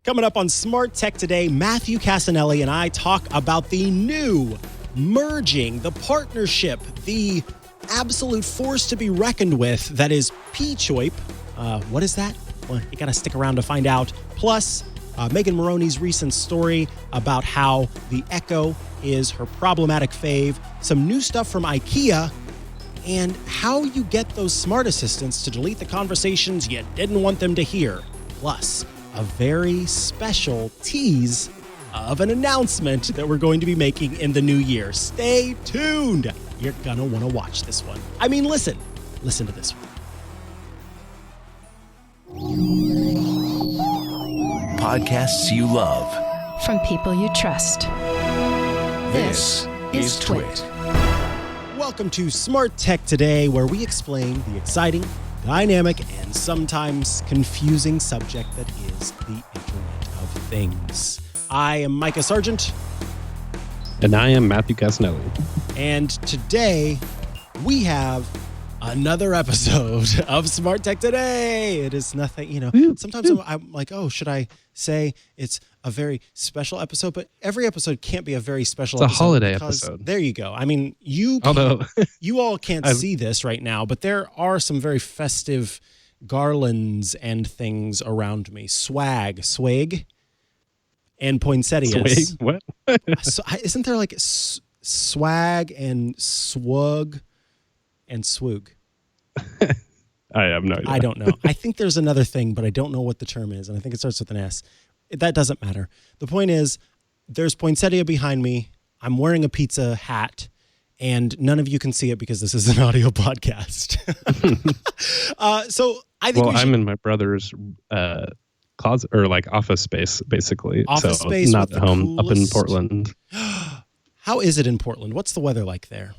Coming up on Smart Tech today, Matthew Cassinelli and I talk about the new merging, the partnership, the absolute force to be reckoned with that is P-Choip. What is that? Well, you got to stick around to find out. Plus, Megan Moroney's recent story about how the Echo is her problematic fave, some new stuff from IKEA, and how you get those smart assistants to delete the conversations you didn't want them to hear. Plus, a very special tease of an announcement that we're going to be making in the new year. Stay tuned. You're going to want to watch this one. I mean, listen to this one. Podcasts you love. From people you trust. This is Twit. Welcome to Smart Tech Today, where we explain the exciting, dynamic, and sometimes confusing subject that is the Internet of Things. I am Mikah Sargent. And I am Matthew Cassinelli. And today we have another episode of Smart Tech Today. It is nothing, sometimes I'm like, oh, should I say it's a very special episode? But every episode can't be a very special episode. It's a holiday episode. There you go. I mean, you all can't see this right now, but there are some very festive garlands and things around me. Swag, and poinsettias. Swag? What? So, isn't there like swag and swug and swoog? I have no idea. I don't know. I think there's another thing, but I don't know what the term is, and I think it starts with an S. That doesn't matter. The point is, there's poinsettia behind me. I'm wearing a pizza hat, and none of you can see it because this is an audio podcast. So I think I'm in my brother's closet or like office space, basically. Office so space not with at home, coolest... up in Portland. How is it in Portland? What's the weather like there?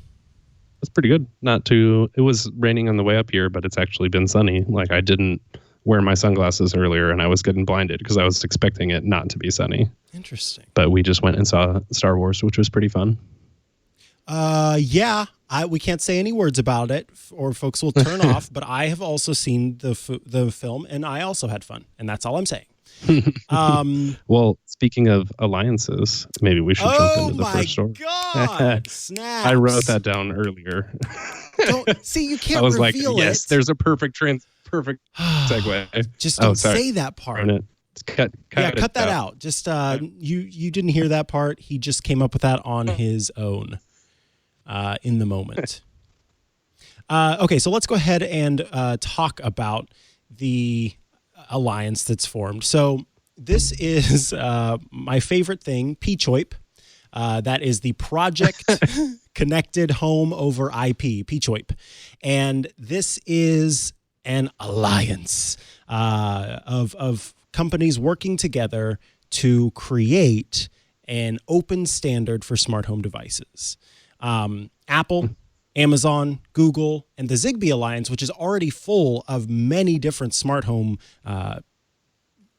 It's pretty good. It was raining on the way up here, but it's actually been sunny. Like I didn't wear my sunglasses earlier and I was getting blinded because I was expecting it not to be sunny. Interesting. But we just went and saw Star Wars, which was pretty fun. We can't say any words about it or folks will turn off, but I have also seen the film and I also had fun, and that's all I'm saying. Well, speaking of alliances, maybe we should jump into the first story. Oh my God! Snaps. I wrote that down earlier. You can't I was reveal like, yes, there's a perfect segue. Just don't say that part. Cut that out. Just you didn't hear that part. He just came up with that on his own in the moment. Okay, so let's go ahead and talk about the alliance that's formed. So this is my favorite thing, P-Choip. That is the Project Connected Home over IP, P-Choip. And this is an alliance of companies working together to create an open standard for smart home devices. Apple, Amazon, Google, and the Zigbee Alliance, which is already full of many different smart home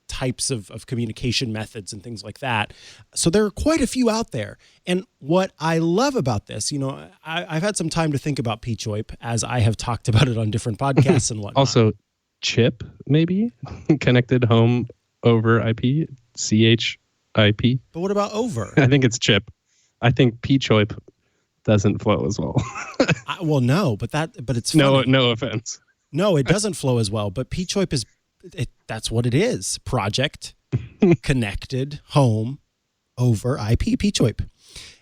types of communication methods and things like that. So there are quite a few out there. And what I love about this, I've had some time to think about P-Choip as I have talked about it on different podcasts and whatnot. Also, CHIP, maybe? Connected Home over IP? CHIP? But what about over? I think it's CHIP. I think P-Choip doesn't flow as well. No, but it's funny. No offense. No, it doesn't flow as well, but P-Choip that's what it is. Project Connected Home over IP, P-Choip.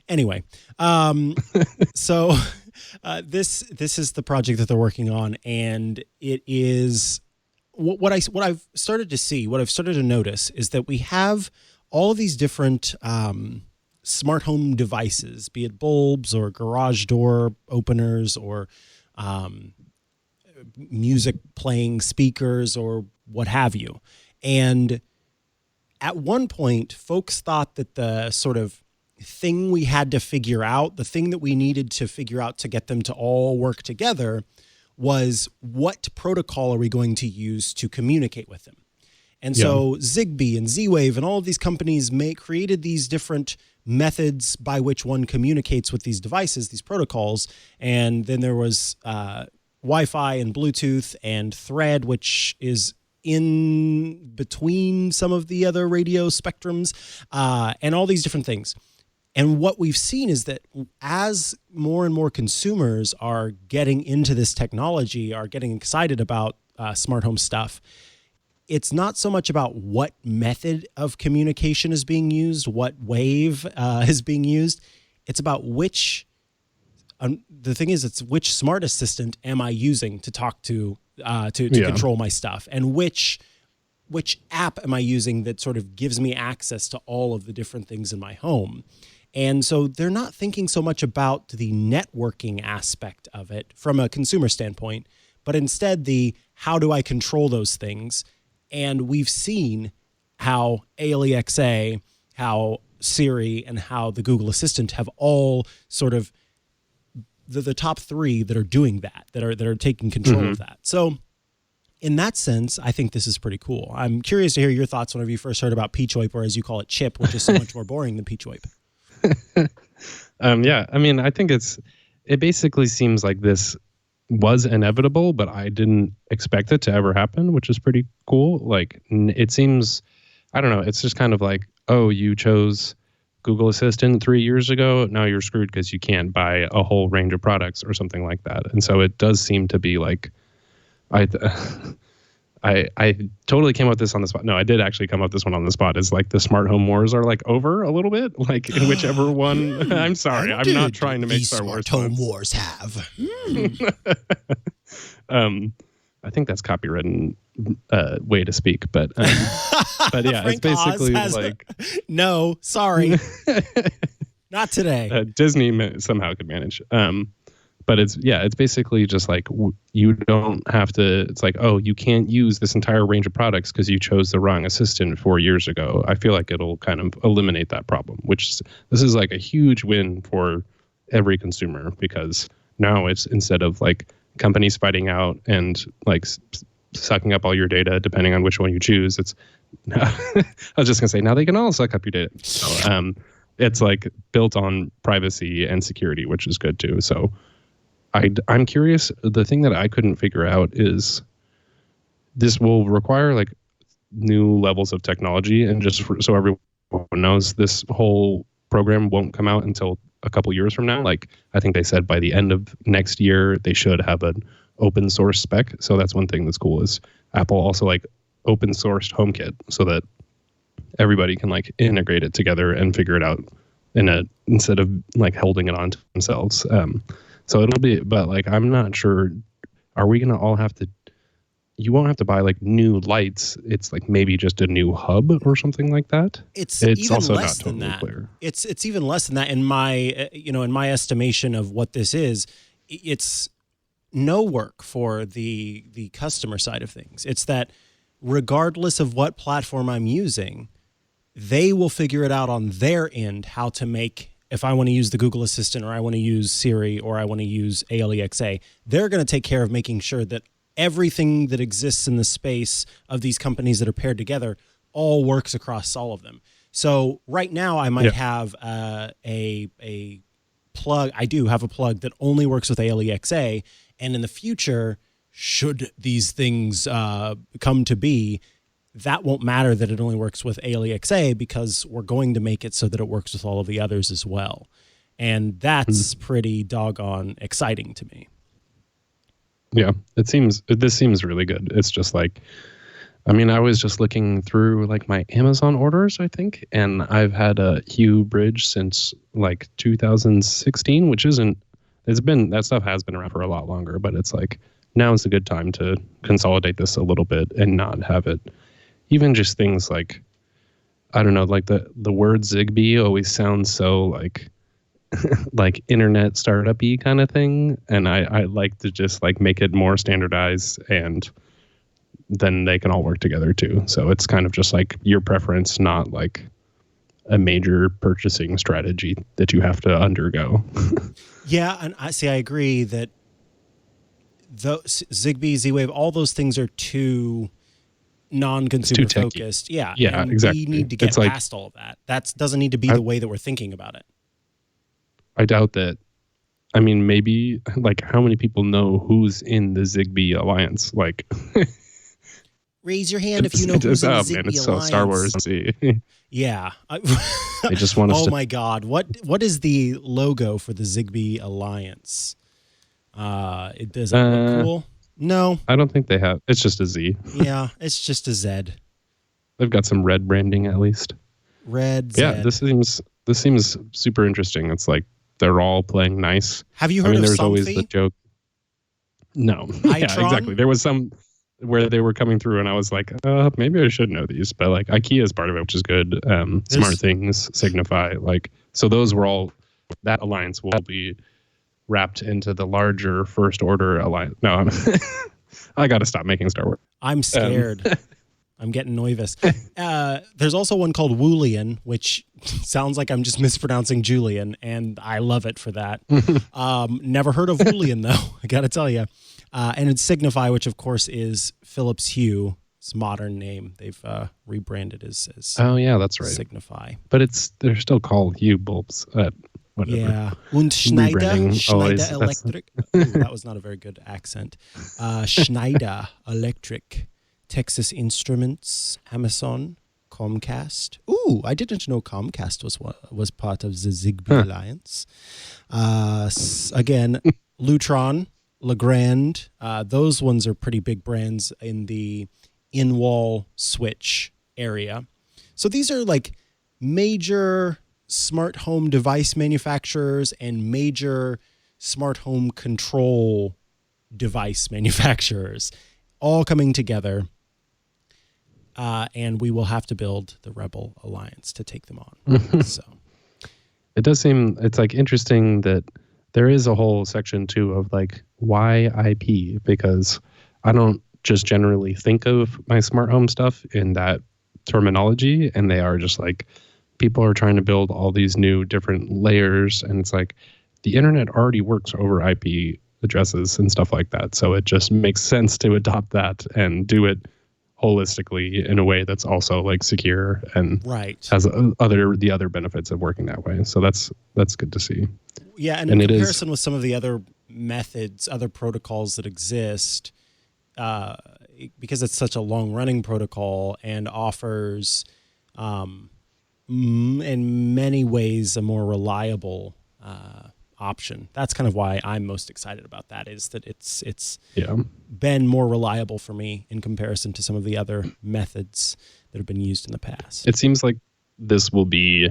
Anyway, so this is the project that they're working on, and it is what I've started to see, what I've started to notice is that we have all of these different smart home devices, be it bulbs or garage door openers or music playing speakers or what have you. And at one point, folks thought that the sort of thing we had to figure out, the thing that we needed to figure out to get them to all work together was what protocol are we going to use to communicate with them? And so Zigbee and Z-Wave and all of these companies created these different methods by which one communicates with these devices, these protocols. And then there was Wi-Fi and Bluetooth and Thread, which is in between some of the other radio spectrums, and all these different things. And what we've seen is that as more and more consumers are getting into this technology, are getting excited about smart home stuff, it's not so much about what method of communication is being used, what wave is being used. It's about which, the thing is, it's which smart assistant am I using to talk to control my stuff, and which app am I using that sort of gives me access to all of the different things in my home. And so they're not thinking so much about the networking aspect of it from a consumer standpoint, but instead how do I control those things? And we've seen how Alexa, how Siri, and how the Google Assistant have all sort of the top three that are doing that are taking control of that. So in that sense, I think this is pretty cool. I'm curious to hear your thoughts whenever you first heard about Peach Wipe, or as you call it, Chip, which is so much more boring than Peach Wipe. Yeah, I mean, I think it basically seems like this was inevitable, but I didn't expect it to ever happen, which is pretty cool. Like, it seems, I don't know, it's just kind of like, oh, you chose Google Assistant 3 years ago, now you're screwed because you can't buy a whole range of products or something like that. And so it does seem to be like, I totally came up with this on the spot. No, I did actually come up with this one on the spot. Is like the smart home wars are like over a little bit, like in whichever one. I'm sorry, I'm not trying to make Star Wars. Smart home wars have. I think that's copywritten way to speak, but yeah, it's basically like no, sorry, not today. Disney somehow could manage. But it's basically just like you don't have to. It's like, oh, you can't use this entire range of products because you chose the wrong assistant 4 years ago. I feel like it'll kind of eliminate that problem. This is like a huge win for every consumer, because now it's, instead of like companies fighting out and like sucking up all your data depending on which one you choose. It's I was just gonna say, now they can all suck up your data. So, it's like built on privacy and security, which is good too. So. I'm curious. The thing that I couldn't figure out is this will require like new levels of technology, and just so everyone knows, this whole program won't come out until a couple years from now. Like, I think they said by the end of next year they should have an open source spec. So that's one thing that's cool, is Apple also like open sourced HomeKit so that everybody can like integrate it together and figure it out instead of like holding it on to themselves. So it'll be, but like, I'm not sure, are we going to all have to, you won't have to buy like new lights. It's like maybe just a new hub or something like that. It's even also less not than totally that. Clear. It's even less than that in my estimation of what this is. It's no work for the customer side of things. It's that regardless of what platform I'm using, they will figure it out on their end how to make. If I want to use the Google Assistant, or I want to use Siri, or I want to use Alexa, they're going to take care of making sure that everything that exists in the space of these companies that are paired together all works across all of them. So right now I might have a plug. I do have a plug that only works with Alexa, and in the future, should these things come to be, that won't matter that it only works with Alexa, because we're going to make it so that it works with all of the others as well. And that's pretty doggone exciting to me. Yeah, this seems really good. It's just like, I mean, I was just looking through like my Amazon orders, I think, and I've had a Hue Bridge since like 2016, which that stuff has been around for a lot longer, but it's like, now is a good time to consolidate this a little bit and not have it. Even just things like, I don't know, like the word Zigbee always sounds so like like internet startup-y kind of thing. And I like to just like make it more standardized, and then they can all work together too. So it's kind of just like your preference, not like a major purchasing strategy that you have to undergo. Yeah, and I agree that Zigbee, Z-Wave, all those things are too non-consumer focused. Yeah, exactly. We need to get past all of that. That doesn't need to be the way that we're thinking about it. I doubt that. I mean, maybe like how many people know who's in the Zigbee alliance? Like, Raise your hand if you know who's in the Zigbee it's Alliance. so Star Wars. Yeah. They just want us Oh to... my God. What is the logo for the Zigbee Alliance? It does it look cool? No. I don't think they have. It's just a Z. Yeah, it's just a Z. They've got some red branding at least. Red Z. Yeah, this seems super interesting. It's like they're all playing nice. Have you heard of there's Somfy? always the joke. No. Yeah, exactly. There was some where they were coming through and I was like, maybe I should know these. But like IKEA is part of it, which is good. Smart Things, Signify, so those were all, that alliance will be wrapped into the larger First Order alliance. No, I got to stop making Star Wars. I'm scared. I'm getting nervous. There's also one called Woolian, which sounds like I'm just mispronouncing Julian, and I love it for that. Never heard of Woolian, though, I got to tell you. And it's Signify, which, of course, is Philips Hue. It's a modern name. They've rebranded as oh, yeah, that's right. Signify. But they're still called Hue bulbs. Whatever. Yeah. Und Schneider Rebranding Electric. Ooh, that was not a very good accent. Schneider Electric, Texas Instruments, Amazon, Comcast. Ooh, I didn't know Comcast was part of the Zigbee Alliance. Again, Lutron, Legrand. Those ones are pretty big brands in the in-wall switch area. So these are like major smart home device manufacturers and major smart home control device manufacturers all coming together. And we will have to build the Rebel Alliance to take them on. So it does seem, it's like interesting that there is a whole section too of like why IP, because I don't just generally think of my smart home stuff in that terminology, and they are just like, people are trying to build all these new different layers, and it's like the internet already works over IP addresses and stuff like that. So it just makes sense to adopt that and do it holistically in a way that's also like secure and has the other benefits of working that way. So that's good to see. Yeah, and in comparison with some of the other methods, other protocols that exist, because it's such a long-running protocol and offers, in many ways, a more reliable option. That's kind of why I'm most excited about that, is that it's been more reliable for me in comparison to some of the other methods that have been used in the past. It seems like this will be,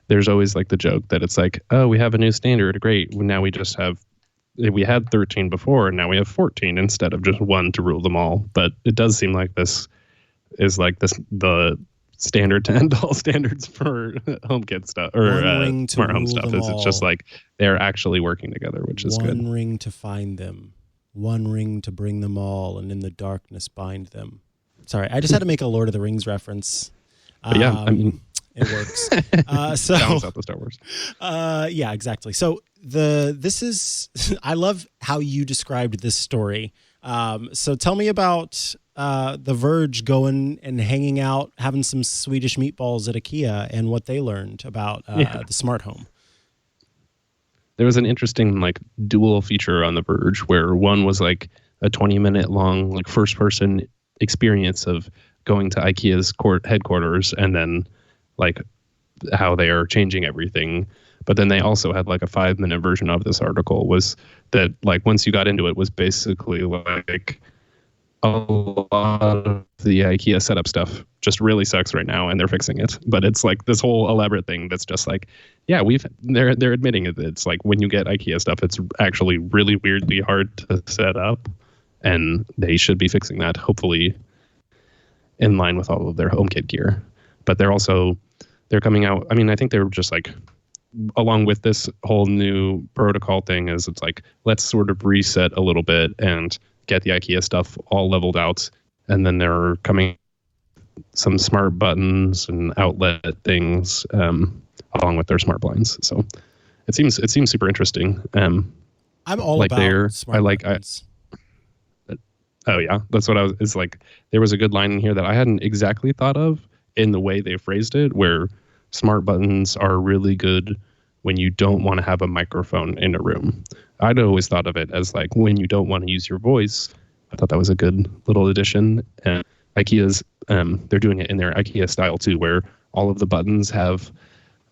there's always like the joke that it's like, oh, we have a new standard. Great. Now we had 13 before, and now we have 14 instead of just one to rule them all. But it does seem like this is like the standard to end all standards for HomeKit stuff or smart home stuff. Is it's just like they're actually working together, which is good. One ring to find them, one ring to bring them all, and in the darkness bind them. Sorry, I just had to make a Lord of the Rings reference. But yeah, I mean, it works. So balance out the Star Wars. Yeah, exactly. So this is I love how you described this story. So tell me about The Verge going and hanging out, having some Swedish meatballs at IKEA, and what they learned about the smart home. There was an interesting like dual feature on The Verge where one was like a 20-minute long like first-person experience of going to IKEA's headquarters and then like how they are changing everything. But then they also had like a 5-minute version of this article was that like once you got into it was basically like a lot of the IKEA setup stuff just really sucks right now and they're fixing it. But it's like this whole elaborate thing that's just like, yeah, they're admitting it. It's like when you get IKEA stuff, it's actually really weirdly hard to set up, and they should be fixing that, hopefully in line with all of their HomeKit gear. But they're coming out. I mean, I think they were just like, along with this whole new protocol thing, is it's like, let's sort of reset a little bit and get the IKEA stuff all leveled out. And then they're coming some smart buttons and outlet things along with their smart blinds. So it seems super interesting. I'm all like about smart buttons. Oh yeah, that's what it's like. There was a good line in here that I hadn't exactly thought of in the way they phrased it, where smart buttons are really good when you don't want to have a microphone in a room. I'd always thought of it as like when you don't want to use your voice. I thought that was a good little addition. And IKEA's they're doing it in their IKEA style too, where all of the buttons have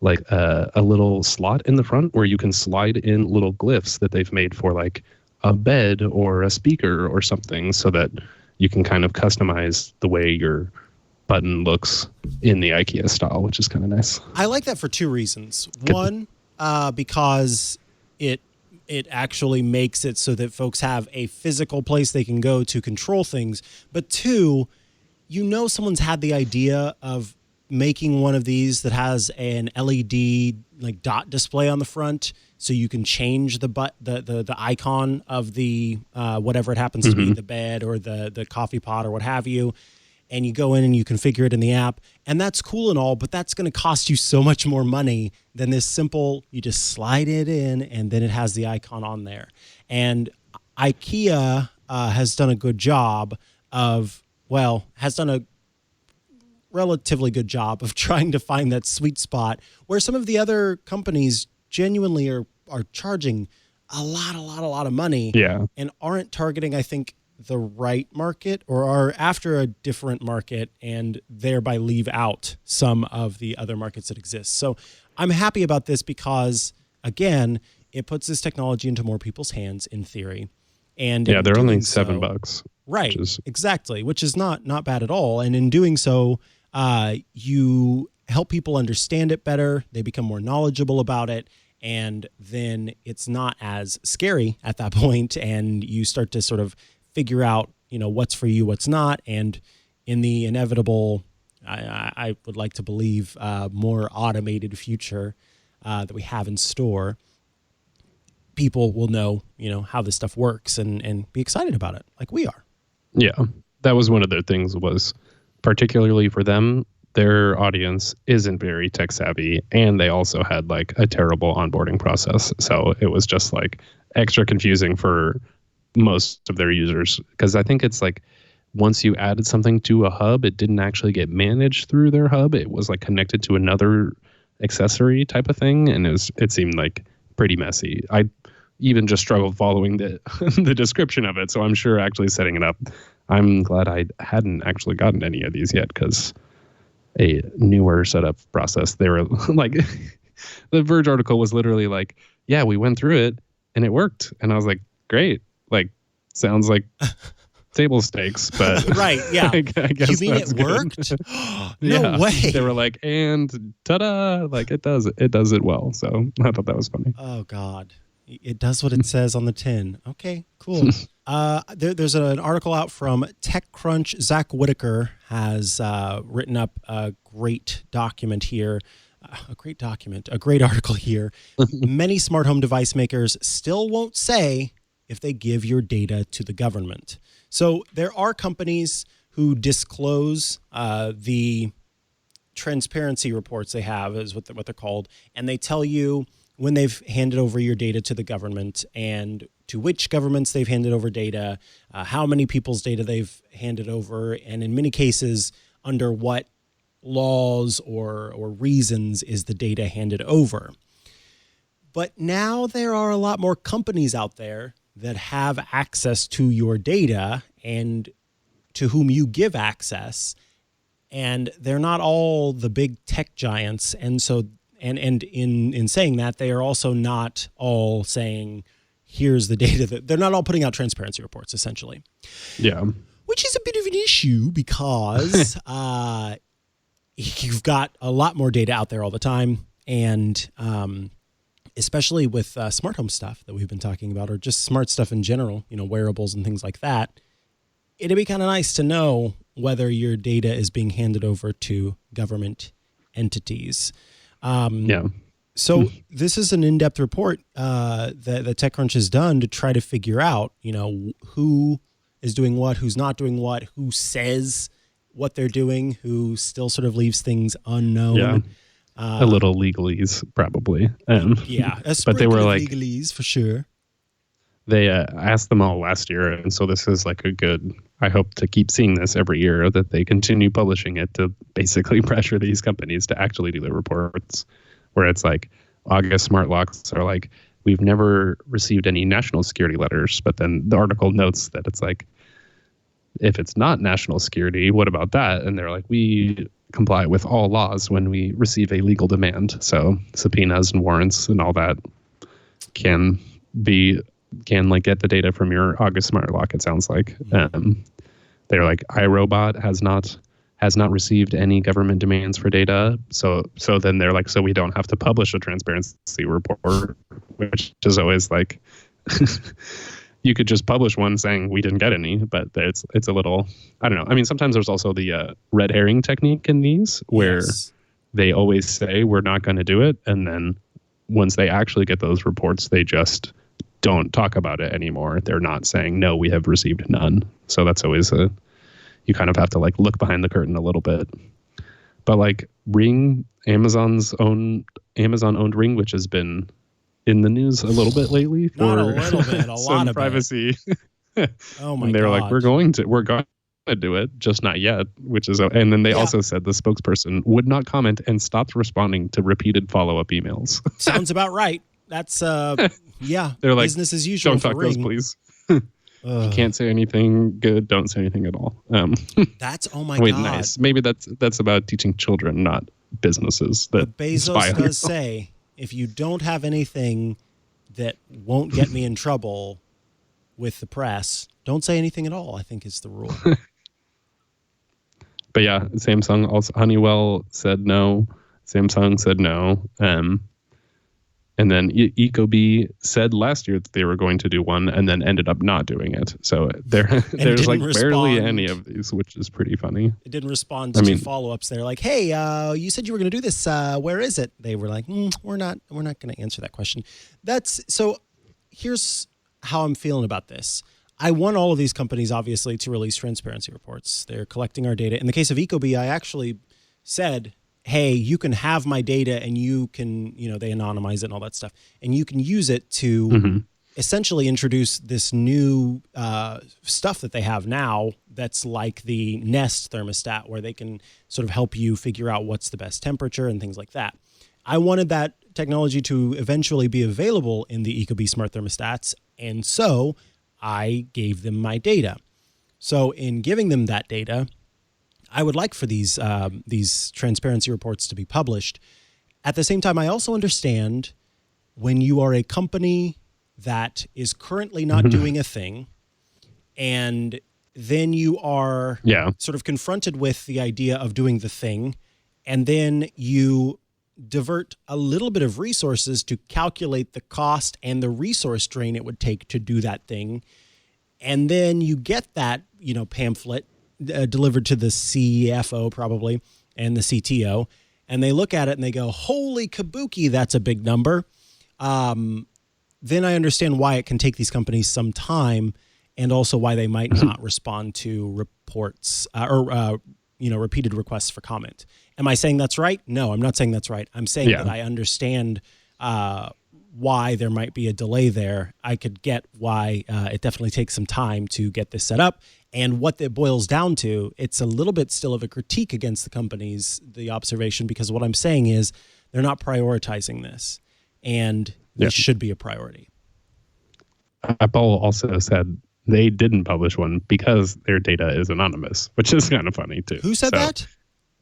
like a little slot in the front where you can slide in little glyphs that they've made for like a bed or a speaker or something, so that you can kind of customize the way your button looks in the IKEA style, which is kind of nice. I like that for two reasons. Good. One, because it actually makes it so that folks have a physical place they can go to control things. But two, someone's had the idea of making one of these that has an LED like dot display on the front, so you can change the icon of the whatever it happens to be, the bed or the coffee pot or what have you. And you go in and you configure it in the app, and that's cool and all, but that's going to cost you so much more money than this simple, you just slide it in and then it has the icon on there. And IKEA has done a good job has done a relatively good job of trying to find that sweet spot where some of the other companies genuinely are charging a lot of money, and aren't targeting, I think, the right market, or are after a different market and thereby leave out some of the other markets that exist. So I'm happy about this because, again, it puts this technology into more people's hands in theory. And they're only $7. Right, exactly, which is not bad at all. And in doing so, you help people understand it better. They become more knowledgeable about it. And then it's not as scary at that point, and you start to sort of figure out, what's for you, what's not. And in the inevitable, I would like to believe, more automated future that we have in store, people will know, how this stuff works and be excited about it like we are. Yeah, that was one of their things, was particularly for them, their audience isn't very tech savvy, and they also had like a terrible onboarding process. So it was just like extra confusing for most of their users, because I think it's like once you added something to a hub, it didn't actually get managed through their hub. It was like connected to another accessory type of thing, and it seemed like pretty messy. I even just struggled following the the description of it, so I'm sure actually setting it up, I'm glad I hadn't actually gotten any of these yet, because a newer setup process, they were like, the Verge article was literally like, yeah, we went through it and it worked, and I was like, great. Like, sounds like table stakes, but right, yeah. I guess you mean that's it worked? No way. They were like, and ta-da! Like it does it well. So I thought that was funny. Oh God, it does what it says on the tin. Okay, cool. There's an article out from TechCrunch. Zach Whitaker has written up a great document here. A great article here. Many smart home device makers still won't say if they give your data to the government. So there are companies who disclose the transparency reports they have, is what they're called, and they tell you when they've handed over your data to the government and to which governments they've handed over data, how many people's data they've handed over, and in many cases, under what laws or reasons is the data handed over. But now there are a lot more companies out there that have access to your data and to whom you give access, and they're not all the big tech giants. And so, and in saying that, they are also not all saying, here's the data that they're not all putting out transparency reports, essentially. Yeah. Which is a bit of an issue because you've got a lot more data out there all the time. And especially with smart home stuff that we've been talking about, or just smart stuff in general, wearables and things like that, it'd be kind of nice to know whether your data is being handed over to government entities. So this is an in-depth report that TechCrunch has done to try to figure out, who is doing what, who's not doing what, who says what they're doing, who still sort of leaves things unknown. Yeah. A little legalese, probably. Yeah, but they were like legalese for sure. They asked them all last year, and so this is like a good. I hope to keep seeing this every year, that they continue publishing it to basically pressure these companies to actually do their reports. Where it's like August smart locks are like, we've never received any national security letters, but then the article notes that it's like if it's not national security, what about that? And they're like, we comply with all laws when we receive a legal demand. So subpoenas and warrants and all that can like get the data from your August smart lock, it sounds like. They're like, iRobot has not received any government demands for data. So then they're like, so we don't have to publish a transparency report, which is always like, you could just publish one saying we didn't get any, but it's a little, I don't know. I mean, sometimes there's also the red herring technique in these where they always say we're not going to do it. And then once they actually get those reports, they just don't talk about it anymore. They're not saying, no, we have received none. So that's always you kind of have to like look behind the curtain a little bit. But like Ring, Amazon owned Ring, which has been in the news a little bit lately for not a little bit, a lot of privacy. Oh my and they're God. like, we're going to do it, just not yet, which is, and then they also said the spokesperson would not comment and stopped responding to repeated follow-up emails. Sounds about right. That's yeah. They're like, business as usual. Don't talk to us, please. You can't say anything good. Don't say anything at all. That's oh my God. Nice. Maybe that's about teaching children, not businesses. That but Bezos does say, if you don't have anything that won't get me in trouble with the press, don't say anything at all, I think is the rule. But yeah, Samsung also, Honeywell said no. Samsung said no. And then Ecobee said last year that they were going to do one and then ended up not doing it. So there's like barely any of these, which is pretty funny. It didn't respond to follow-ups. They're like, hey, you said you were going to do this. Where is it? They were like, we're not going to answer that question. So here's how I'm feeling about this. I want all of these companies, obviously, to release transparency reports. They're collecting our data. In the case of Ecobee, I actually said, hey, you can have my data and you can, they anonymize it and all that stuff. And you can use it to essentially introduce this new stuff that they have now that's like the Nest thermostat, where they can sort of help you figure out what's the best temperature and things like that. I wanted that technology to eventually be available in the Ecobee smart thermostats. And so I gave them my data. So in giving them that data, I would like for these transparency reports to be published. At the same time, I also understand when you are a company that is currently not doing a thing, and then you are sort of confronted with the idea of doing the thing, and then you divert a little bit of resources to calculate the cost and the resource drain it would take to do that thing. And then you get that, pamphlet delivered to the CFO probably and the CTO, and they look at it and they go, holy kabuki, that's a big number. Then I understand why it can take these companies some time, and also why they might not respond to reports or repeated requests for comment. Am I saying that's right? No, I'm not saying that's right. I'm saying that I understand why there might be a delay there. I could get why it definitely takes some time to get this set up. And what it boils down to, it's a little bit still of a critique against the companies, the observation, because what I'm saying is they're not prioritizing this, and this should be a priority. Apple also said they didn't publish one because their data is anonymous, which is kind of funny too. Who said that?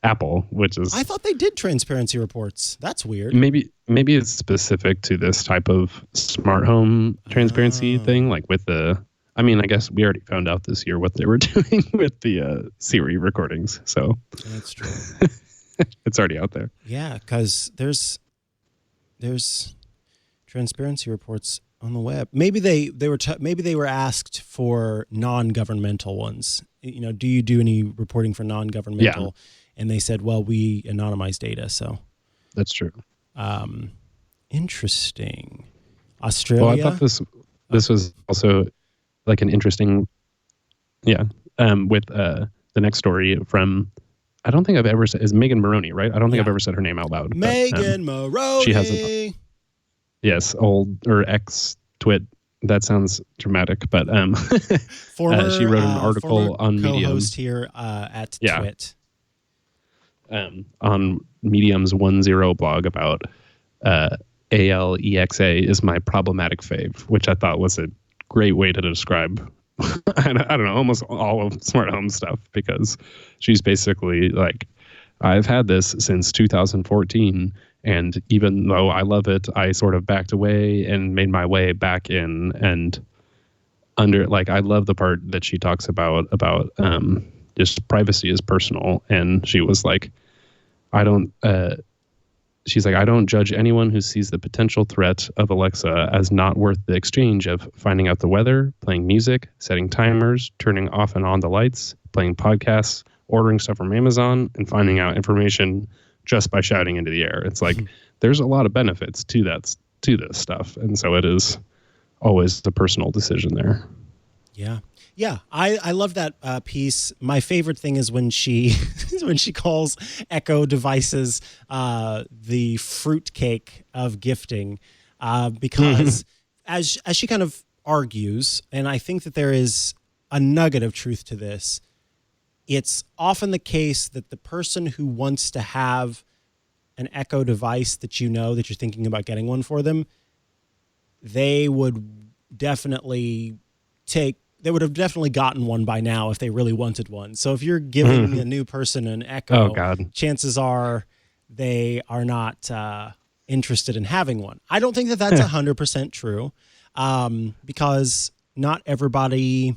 Apple, which is... I thought they did transparency reports. That's weird. Maybe it's specific to this type of smart home transparency thing, like with the... I mean, I guess we already found out this year what they were doing with the Siri recordings. So that's true. It's already out there. Yeah, because there's transparency reports on the web. Maybe they were asked for non-governmental ones. Do you do any reporting for non-governmental? Yeah. And they said, well, we anonymize data. So that's true. Interesting. Australia. Well, I thought this was also like an interesting, with the next story from, I don't think I've ever said, is Megan Maroney, right? I don't think I've ever said her name out loud. Megan Maroney. She has old or ex-twit. That sounds dramatic, but former, she wrote an article on Medium. Co-host here at Twit. On Medium's 10 blog about ALEXA is my problematic fave, which I thought was a great way to describe I don't know, almost all of smart home stuff, because she's basically like, I've had this since 2014, and even though I love it, I sort of backed away and made my way back in. And under, like, I love the part that she talks about just privacy is personal. And she was like, I don't judge anyone who sees the potential threat of Alexa as not worth the exchange of finding out the weather, playing music, setting timers, turning off and on the lights, playing podcasts, ordering stuff from Amazon, and finding out information just by shouting into the air. It's like, there's a lot of benefits to this stuff. And so it is always the personal decision there. Yeah. Yeah, I love that piece. My favorite thing is when she calls Echo devices the fruitcake of gifting, because as she kind of argues, and I think that there is a nugget of truth to this, it's often the case that the person who wants to have an Echo device that you know that you're thinking about getting one for them, they would definitely they would have definitely gotten one by now if they really wanted one. So if you're giving a new person an Echo, chances are they are not interested in having one. I don't think that that's 100% true, because not everybody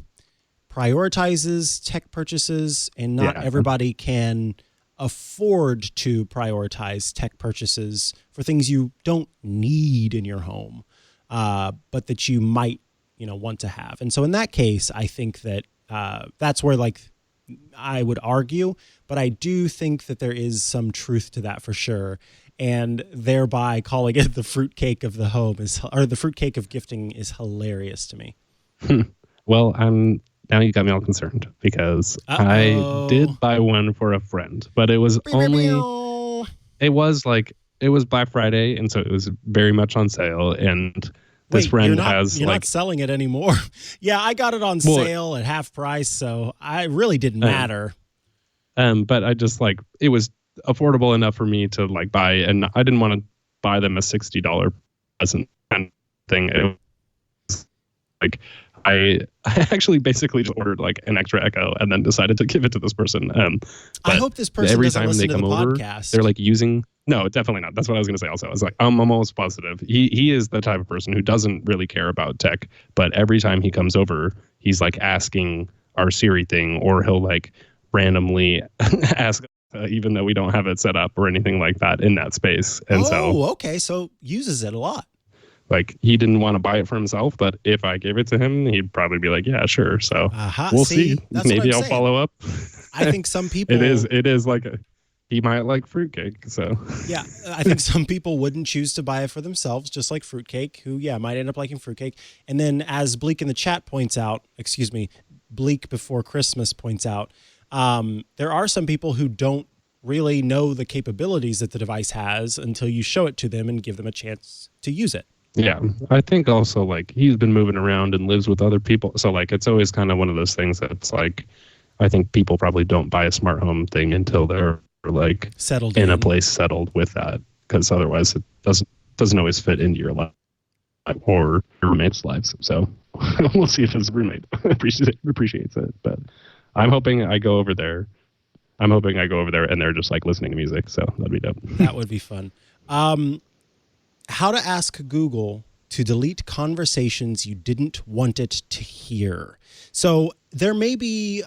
prioritizes tech purchases, and not everybody can afford to prioritize tech purchases for things you don't need in your home, but that you might want to have. And so in that case, I think that that's where, like, I would argue, but I do think that there is some truth to that for sure. And thereby calling it the fruitcake of the home or the fruitcake of gifting is hilarious to me. Well, now you got me all concerned, because I did buy one for a friend, but it was it was Black Friday. And so it was very much on sale. And this friend you're not selling it anymore. Yeah, I got it on sale at half price, so I really didn't matter. But I just it was affordable enough for me to buy, and I didn't want to buy them a $60 present kind of thing. It was I actually basically just ordered an extra Echo and then decided to give it to this person. I hope this person doesn't listen to the podcast. They're using. No, definitely not. That's what I was going to say also. I was I'm almost positive. He is the type of person who doesn't really care about tech, but every time he comes over, he's asking our Siri thing, or he'll randomly ask, even though we don't have it set up or anything like that in that space. And okay. So uses it a lot. He didn't want to buy it for himself, but if I gave it to him, he'd probably be yeah, sure. So we'll see. Maybe I'll follow up. I think some people... It is he might like fruitcake, so... Yeah, I think some people wouldn't choose to buy it for themselves, just like fruitcake, who, might end up liking fruitcake. And then as Bleak in the chat points out, Bleak Before Christmas points out, there are some people who don't really know the capabilities that the device has until you show it to them and give them a chance to use it. Yeah, I think also he's been moving around and lives with other people, so it's always kind of one of those things that's I think people probably don't buy a smart home thing until they're settled in a place settled with that, because otherwise it doesn't always fit into your life or your roommate's lives. So we'll see if his roommate appreciates it. But I'm hoping I go over there. And they're just listening to music. So that'd be dope. That would be fun. How to ask Google to delete conversations you didn't want it to hear. So there may be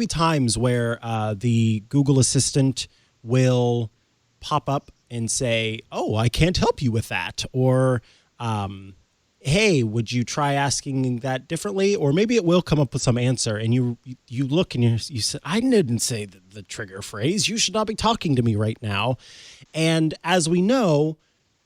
times where the Google Assistant will pop up and say, "Oh, I can't help you with that," or "Hey, would you try asking that differently?" Or maybe it will come up with some answer, and you look and you say, "I didn't say the trigger phrase. You should not be talking to me right now." And as we know,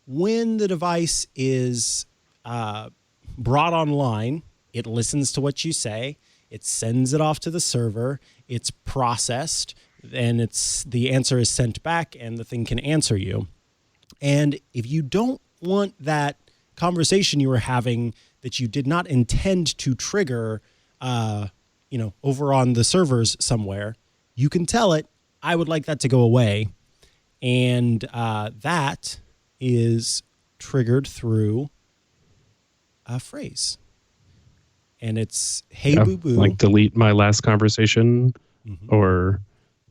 when the device is brought online, it listens to what you say, it sends it off to the server, it's processed, and the answer is sent back, and the thing can answer you. And if you don't want that conversation you were having that you did not intend to trigger, over on the servers somewhere, you can tell it, "I would like that to go away," and that is triggered through a phrase. and it's hey boo boo. Like delete my last conversation, or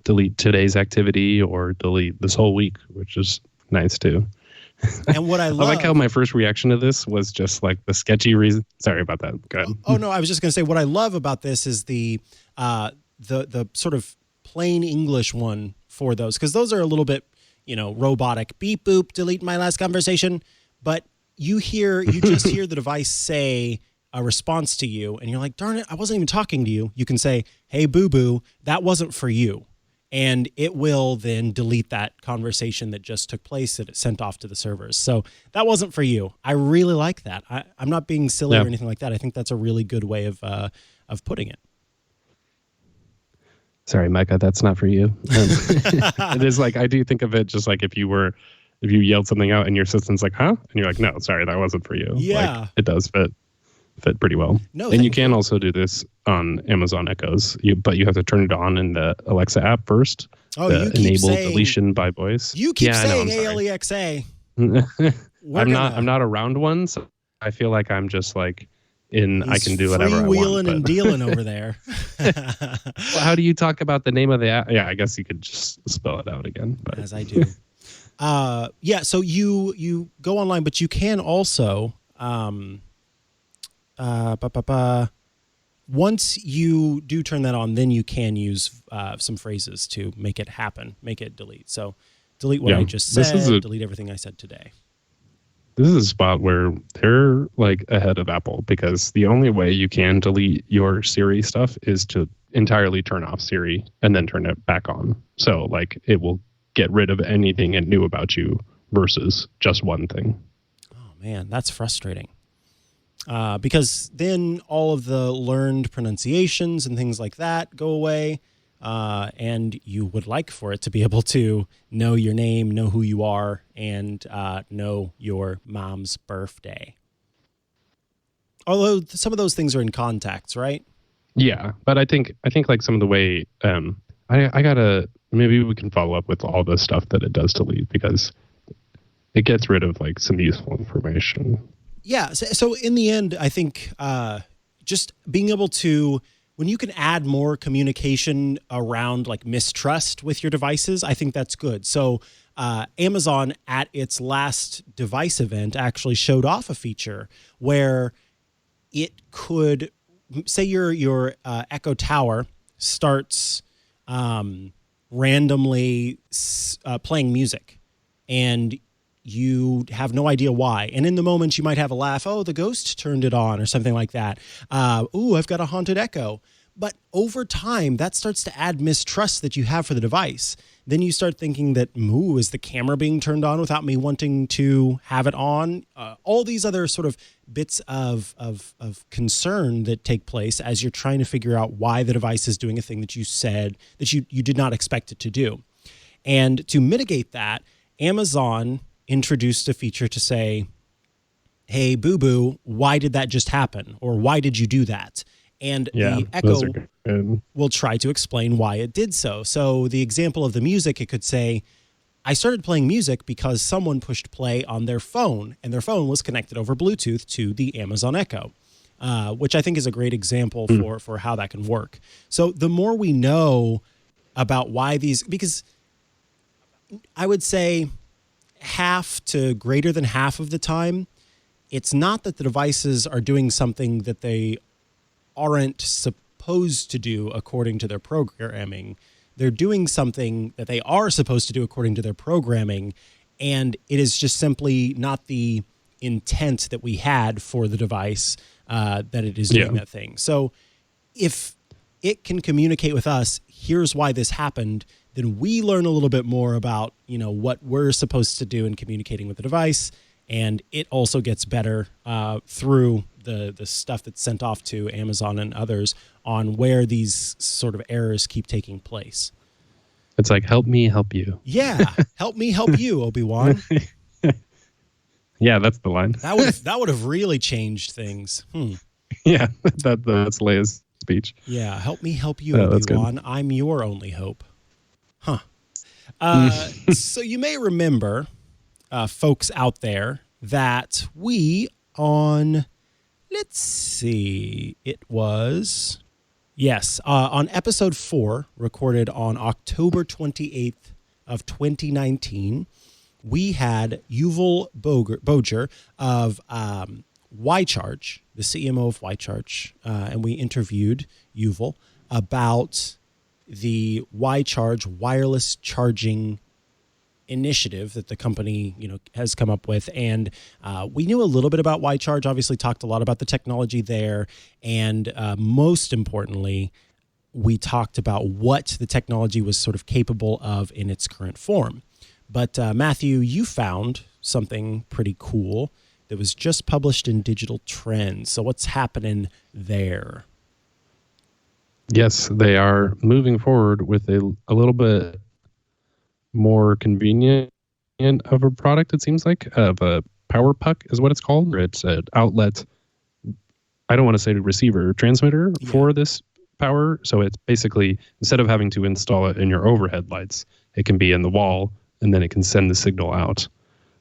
delete today's activity, or delete this whole week, which is nice too. And what I love, I like how my first reaction to this was just like the sketchy reason. Sorry about that. Go ahead. Oh no, I was just going to say what I love about this is the sort of plain English one for those, because those are a little bit, robotic. Beep boop, delete my last conversation. But you just hear the device say a response to you, and you're like, darn it, I wasn't even talking to you. You can say, hey boo boo, that wasn't for you. And it will then delete that conversation that just took place that it sent off to the servers. So that wasn't for you. I really like that. I'm not being silly or anything like that. I think that's a really good way of putting it. Sorry, Mikah, that's not for you. It is like, I do think of it just like if you yelled something out and your assistant's like, huh? And you're like, no, sorry, that wasn't for you. Yeah. Like, it does fit pretty well. No, and you can also do this on Amazon Echoes, but you have to turn it on in the Alexa app first. Oh, you keep enable saying, deletion by voice. You keep saying ALEXA. I'm not around one, so I feel like I'm just like I can do whatever I want. Freewheeling and dealing over there. Well, how do you talk about the name of the app? Yeah, I guess you could just spell it out again. But. As I do. So you go online, but you can also once you do turn that on, then you can use some phrases to make it happen, make it delete. So delete what I just said, delete everything I said today. This is a spot where they're like ahead of Apple, because the only way you can delete your Siri stuff is to entirely turn off Siri and then turn it back on. So like it will get rid of anything it knew about you versus just one thing. Oh man, that's frustrating. Because then all of the learned pronunciations and things like that go away. And you would like for it to be able to know your name, know who you are, and know your mom's birthday. Although some of those things are in contacts, right? Yeah, but I think like some of the way I gotta, maybe we can follow up with all the stuff that it does delete, because it gets rid of like some useful information. Yeah. So in the end, I think just being able to, when you can add more communication around like mistrust with your devices, I think that's good. So Amazon at its last device event actually showed off a feature where it could, say your Echo Tower starts randomly playing music, and you have no idea why. And in the moment, you might have a laugh, oh, the ghost turned it on or something like that. Ooh, I've got a haunted Echo. But over time, that starts to add mistrust that you have for the device. Then you start thinking that, ooh, is the camera being turned on without me wanting to have it on? All these other sort of bits of concern that take place as you're trying to figure out why the device is doing a thing that you said that you did not expect it to do. And to mitigate that, Amazon introduced a feature to say, hey, boo-boo, why did that just happen? Or why did you do that? And the Echo will try to explain why it did so. So the example of the music, it could say, I started playing music because someone pushed play on their phone, and their phone was connected over Bluetooth to the Amazon Echo, which I think is a great example for how that can work. So the more we know about why these, because I would say half to greater than half of the time, it's not that the devices are doing something that they aren't supposed to do according to their programming. They're doing something that they are supposed to do according to their programming, and it is just simply not the intent that we had for the device that it is doing that thing. So if it can communicate with us, here's why this happened, then we learn a little bit more about, what we're supposed to do in communicating with the device, and it also gets better through the stuff that's sent off to Amazon and others on where these sort of errors keep taking place. It's like, help me help you. Yeah, help me help you, Obi-Wan. Yeah, that's the line. That would have really changed things. Yeah, that's Leia's speech. Yeah, help me help you, Obi-Wan. I'm your only hope. Huh. So you may remember, folks out there, that we on Let's see. It was, yes, on episode 4, recorded on October 28th of 2019, we had Yuval Boger of YCharge, the CMO of YCharge, and we interviewed Yuval about the YCharge wireless charging initiative that the company, has come up with. And we knew a little bit about YCharge, obviously talked a lot about the technology there. And most importantly, we talked about what the technology was sort of capable of in its current form. But Matthew, you found something pretty cool that was just published in Digital Trends. So what's happening there? Yes, they are moving forward with a little bit more convenient of a product, it seems like, of a power puck is what it's called. It's an outlet, I don't want to say receiver, transmitter for this power. So it's basically, instead of having to install it in your overhead lights, it can be in the wall and then it can send the signal out.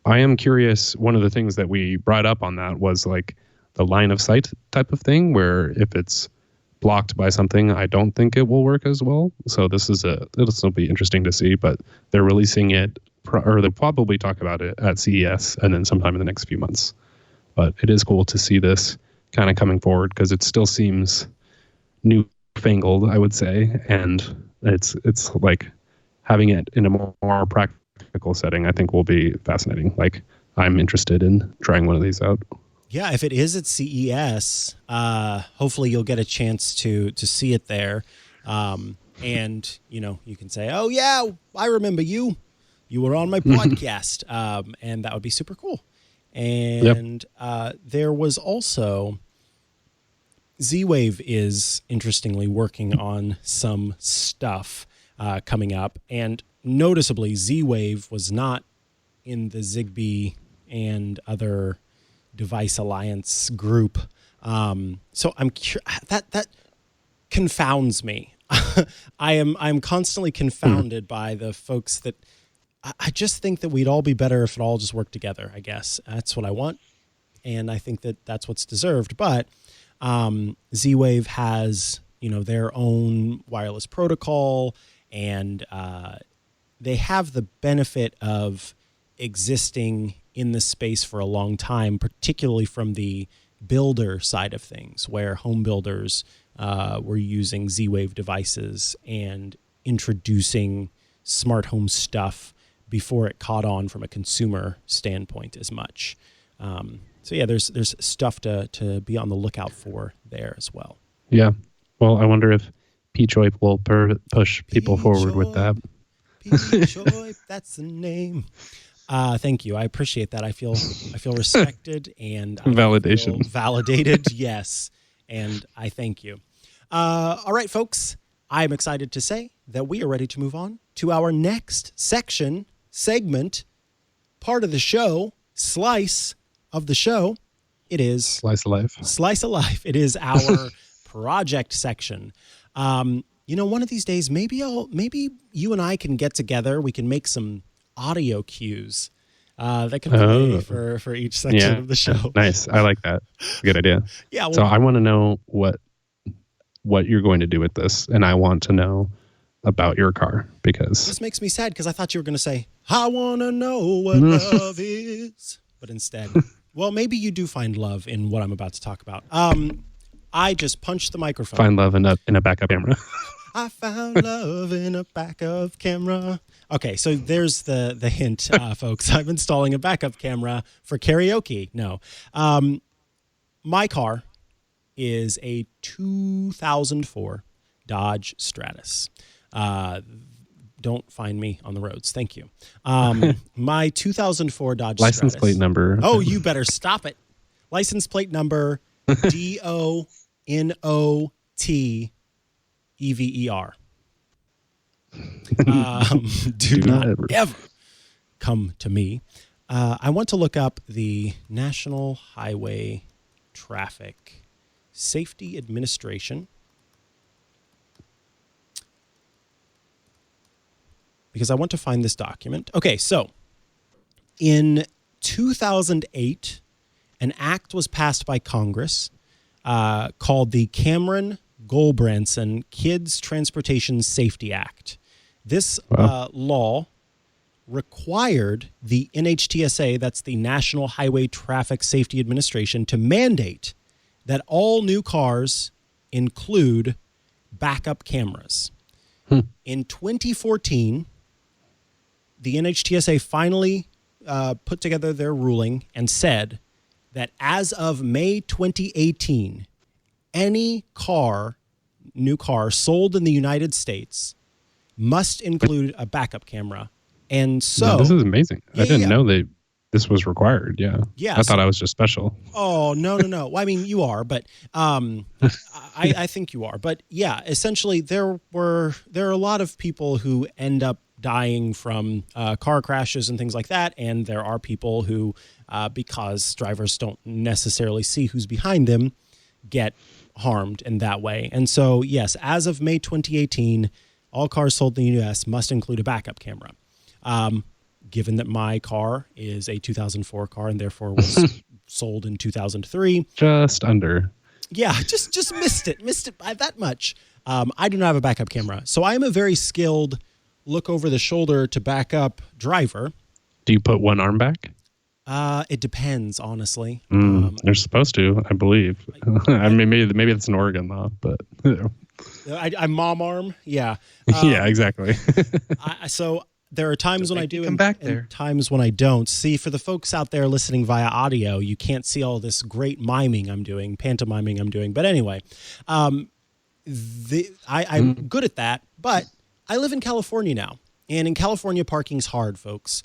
I am curious, one of the things that we brought up on that was like the line of sight type of thing, where if it's blocked by something, I don't think it will work as well. So it'll still be interesting to see, but they're releasing it, or they'll probably talk about it at CES and then sometime in the next few months. But it is cool to see this kind of coming forward because it still seems newfangled, I would say. And it's like having it in a more practical setting, I think will be fascinating. Like, I'm interested in trying one of these out. Yeah, if it is at CES, hopefully you'll get a chance to see it there. And, you can say, oh, yeah, I remember you. You were on my podcast. And that would be super cool. And there was also, Z-Wave is interestingly working on some stuff coming up. And noticeably, Z-Wave was not in the Zigbee and other device alliance group. So I'm that confounds me. I'm constantly confounded by the folks that I just think that we'd all be better if it all just worked together. I guess that's what I want. And I think that that's what's deserved. But Z-Wave has, their own wireless protocol, and they have the benefit of existing in the space for a long time, particularly from the builder side of things, where home builders were using Z-Wave devices and introducing smart home stuff before it caught on from a consumer standpoint as much. So yeah, there's stuff to be on the lookout for there as well. Yeah. Well, I wonder if P-Choip will push people forward with that. P-Choip, that's the name. Thank you. I appreciate that. I feel respected and validation. Validated, yes. And I thank you. All right, folks. I'm excited to say that we are ready to move on to our next segment, part of the show, slice of the show. It is Slice of Life. Slice of Life. It is our project section. One of these days, maybe you and I can get together. We can make some audio cues that can play for each section of the show. Nice. I like that. Good idea. Yeah. Well, so I want to know what you're going to do with this, and I want to know about your car, because this makes me sad, because I thought you were going to say, I want to know what love is. But instead, well, maybe you do find love in what I'm about to talk about. I just punched the microphone. Find love in a backup camera. I found love in a backup camera. Okay, so there's the hint, folks. I'm installing a backup camera for karaoke. No. My car is a 2004 Dodge Stratus. Don't find me on the roads. Thank you. My 2004 Dodge Stratus. License plate number. Oh, you better stop it. License plate number DONOTEVER. Do not ever come to me. I want to look up the National Highway Traffic Safety Administration, because I want to find this document. Okay, so in 2008, an act was passed by Congress called the Cameron Goldbranson Kids Transportation Safety Act. This law required the NHTSA, that's the National Highway Traffic Safety Administration, to mandate that all new cars include backup cameras. In 2014, the NHTSA finally put together their ruling and said that as of May 2018, any new car sold in the United States must include a backup camera. And so this is amazing. I didn't know that this was required. Yeah. I thought I was just special. Oh, no. Well, I mean, you are, but I think you are. But yeah, essentially there are a lot of people who end up dying from car crashes and things like that. And there are people who, because drivers don't necessarily see who's behind them, get harmed in that way. And so, yes, as of May 2018, all cars sold in the U.S. must include a backup camera. Given that my car is a 2004 car and therefore was sold in 2003. Just under. Yeah, just missed it by that much. I do not have a backup camera. So I am a very skilled look over the shoulder to back up driver. Do you put one arm back? It depends, honestly. You're supposed to, I believe. I mean, maybe it's an Oregon law, but I'm mom arm. Yeah. Yeah, exactly. So there are times when I do and times when I don't. See, for the folks out there listening via audio, you can't see all this great pantomiming I'm doing. But anyway, I'm good at that. But I live in California now. And in California, parking's hard, folks,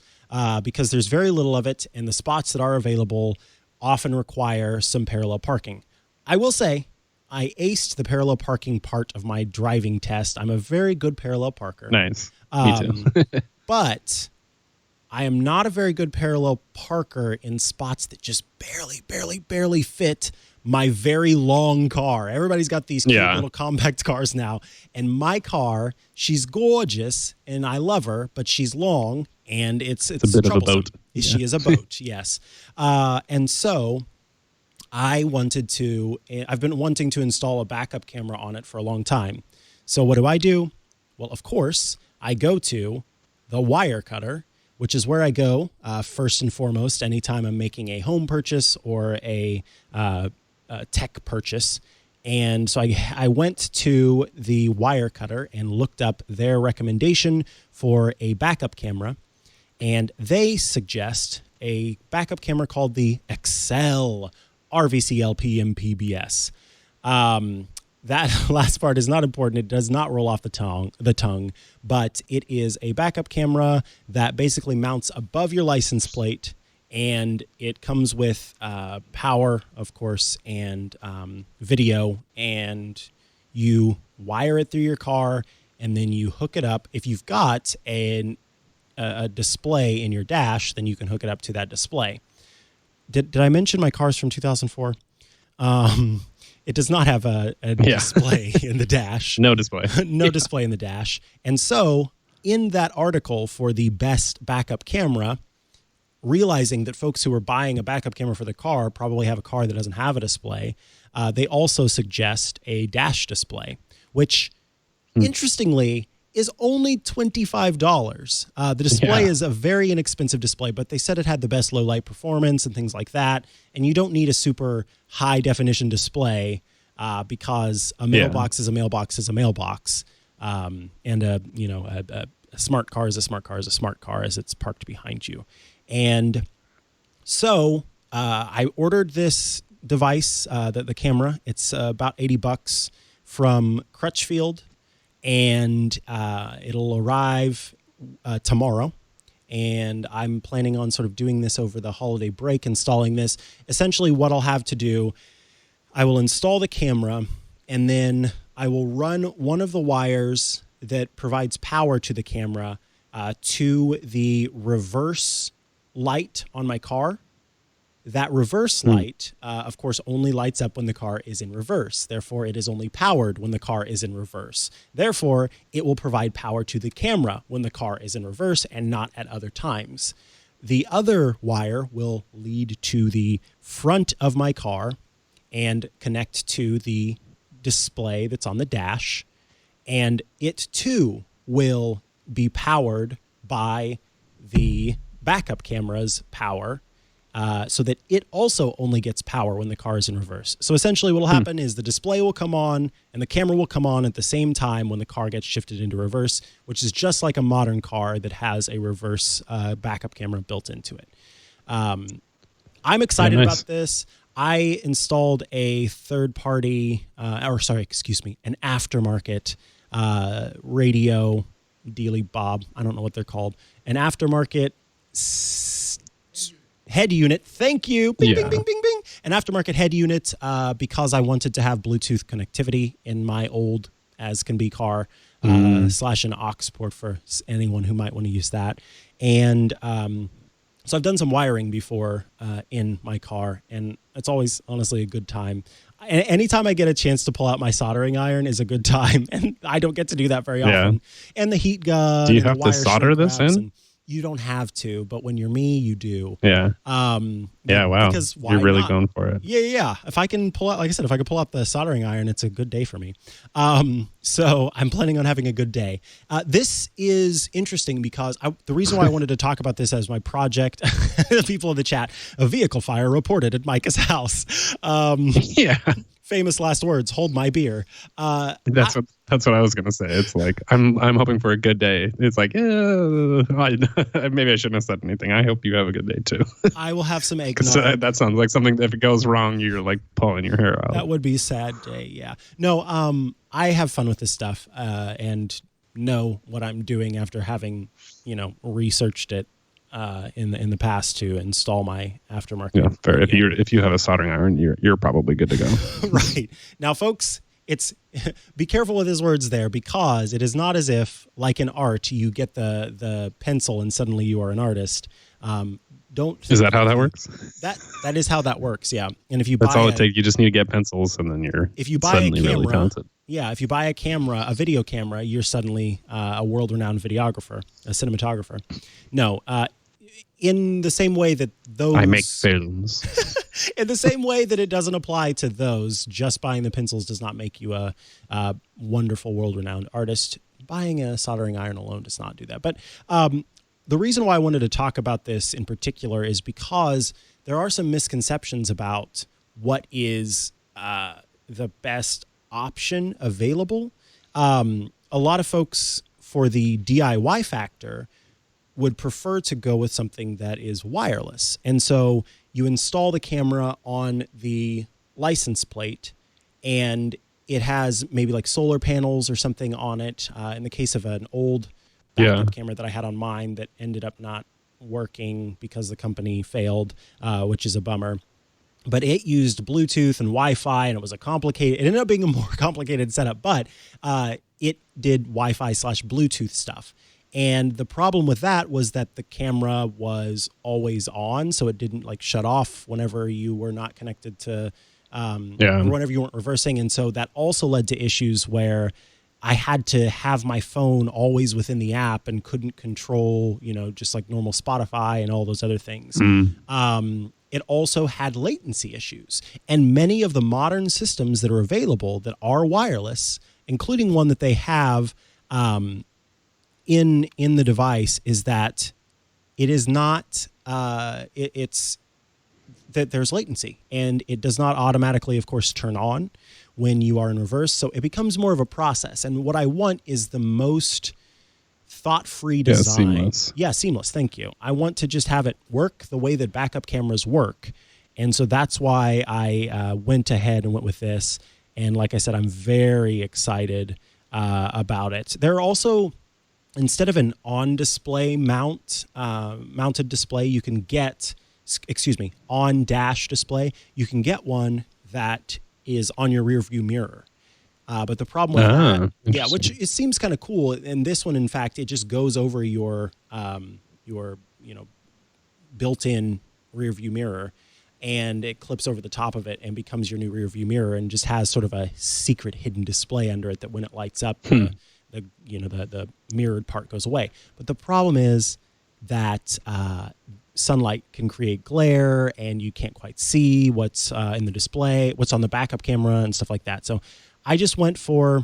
because there's very little of it. And the spots that are available often require some parallel parking. I will say, I aced the parallel parking part of my driving test. I'm a very good parallel parker. Nice. Me too. But I am not a very good parallel parker in spots that just barely fit my very long car. Everybody's got these cute little compact cars now. And my car, she's gorgeous and I love her, but she's long and it's a bit troublesome. of a boat. She is a boat, yes. And so I've been wanting to install a backup camera on it for a long time. So what do? Well, of course, I go to the wire cutter, which is where I go first and foremost anytime I'm making a home purchase or a tech purchase. And so I went to the wire cutter and looked up their recommendation for a backup camera. And they suggest a backup camera called the Excel RVCLP MPBS. That last part is not important. It does not roll off the tongue, but it is a backup camera that basically mounts above your license plate, and it comes with power, of course, and video, and you wire it through your car, and then you hook it up. If you've got a display in your dash, then you can hook it up to that display. Did I mention my car's from 2004? It does not have a display in the dash. No display. No display in the dash. And so in that article for the best backup camera, realizing that folks who are buying a backup camera for the car probably have a car that doesn't have a display, they also suggest a dash display, which interestingly is only $25. The display is a very inexpensive display, but they said it had the best low light performance and things like that. And you don't need a super high definition display because a mailbox is a mailbox is a mailbox. And a smart car is a smart car is a smart car as it's parked behind you. And so I ordered this device, the camera. It's about $80 from Crutchfield. And it'll arrive tomorrow. And I'm planning on sort of doing this over the holiday break, installing this. Essentially what I'll have to do, I will install the camera, and then I will run one of the wires that provides power to the camera to the reverse light on my car. That reverse light, of course, only lights up when the car is in reverse. Therefore, it is only powered when the car is in reverse. Therefore, it will provide power to the camera when the car is in reverse and not at other times. The other wire will lead to the front of my car, and connect to the display that's on the dash. And it too will be powered by the backup camera's power, so that it also only gets power when the car is in reverse. So essentially what will happen is the display will come on and the camera will come on at the same time when the car gets shifted into reverse, which is just like a modern car that has a reverse backup camera built into it. I'm excited about this. I installed a third-party, an aftermarket radio dealy bob. I don't know what they're called. An aftermarket head unit. Thank you. Bing, bing, bing, bing, bing. An aftermarket head unit because I wanted to have Bluetooth connectivity in my old as-can-be car, / an aux port for anyone who might want to use that. And so I've done some wiring before in my car, and it's always, honestly, a good time. Anytime I get a chance to pull out my soldering iron is a good time, and I don't get to do that very often. And the heat gun. Do you have to solder this in? You don't have to, but when you're me, you do. Yeah. Yeah, wow. Because why You're really not? going for it. Yeah. If I can pull out, like I said, if I can pull out the soldering iron, it's a good day for me. So I'm planning on having a good day. This is interesting because the reason why I wanted to talk about this as my project, the people in the chat, a vehicle fire reported at Mikah's house. Yeah. Famous last words, hold my beer. That's what I was gonna say. It's like I'm hoping for a good day. It's like maybe I shouldn't have said anything. I hope you have a good day too. I will have some eggnog. That sounds like something. If it goes wrong, you're like pulling your hair out. That would be a sad day. Yeah. No. I have fun with this stuff and know what I'm doing after having researched it in the past to install my aftermarket. Yeah, fair. If you have a soldering iron, you're probably good to go. Right. Now, folks, be careful with his words there, because it is not as if, like in art, you get the pencil and suddenly you are an artist. Is that how that works? That is how that works. Yeah. And if you that's all it takes. You just need to get pencils, and then you're suddenly really talented. Yeah, if you buy a video camera, you're suddenly a world-renowned videographer, a cinematographer. No, in the same way that those... I make films. In the same way that it doesn't apply to those, just buying the pencils does not make you a wonderful, world-renowned artist. Buying a soldering iron alone does not do that. But the reason why I wanted to talk about this in particular is because there are some misconceptions about what is the best option available. A lot of folks, for the DIY factor, would prefer to go with something that is wireless. And so you install the camera on the license plate, and it has maybe like solar panels or something on it. In the case of an old backup camera that I had on mine that ended up not working because the company failed, which is a bummer. But it used Bluetooth and Wi-Fi, and it ended up being a more complicated setup, but it did Wi-Fi / Bluetooth stuff. And the problem with that was that the camera was always on, so it didn't like shut off whenever you were not connected to, or whenever you weren't reversing. And so that also led to issues where I had to have my phone always within the app and couldn't control, just like normal Spotify and all those other things. It also had latency issues. And many of the modern systems that are available that are wireless, including one that they have in the device, is that it is not, it's that there's latency, and it does not automatically, of course, turn on when you are in reverse. So it becomes more of a process. And what I want is the most thought-free design. Seamless. Thank you. I want to just have it work the way that backup cameras work. And so that's why I went ahead and went with this. And like I said, I'm very excited about it. There are also, instead of an on-display mounted display, you can get, on-dash display, you can get one that is on your rear view mirror. But the problem with that, which it seems kind of cool. And this one, in fact, it just goes over your built-in rear view mirror, and it clips over the top of it and becomes your new rear view mirror, and just has sort of a secret hidden display under it that when it lights up, the mirrored part goes away. But the problem is that sunlight can create glare and you can't quite see what's in the display, what's on the backup camera and stuff like that. So I just went for,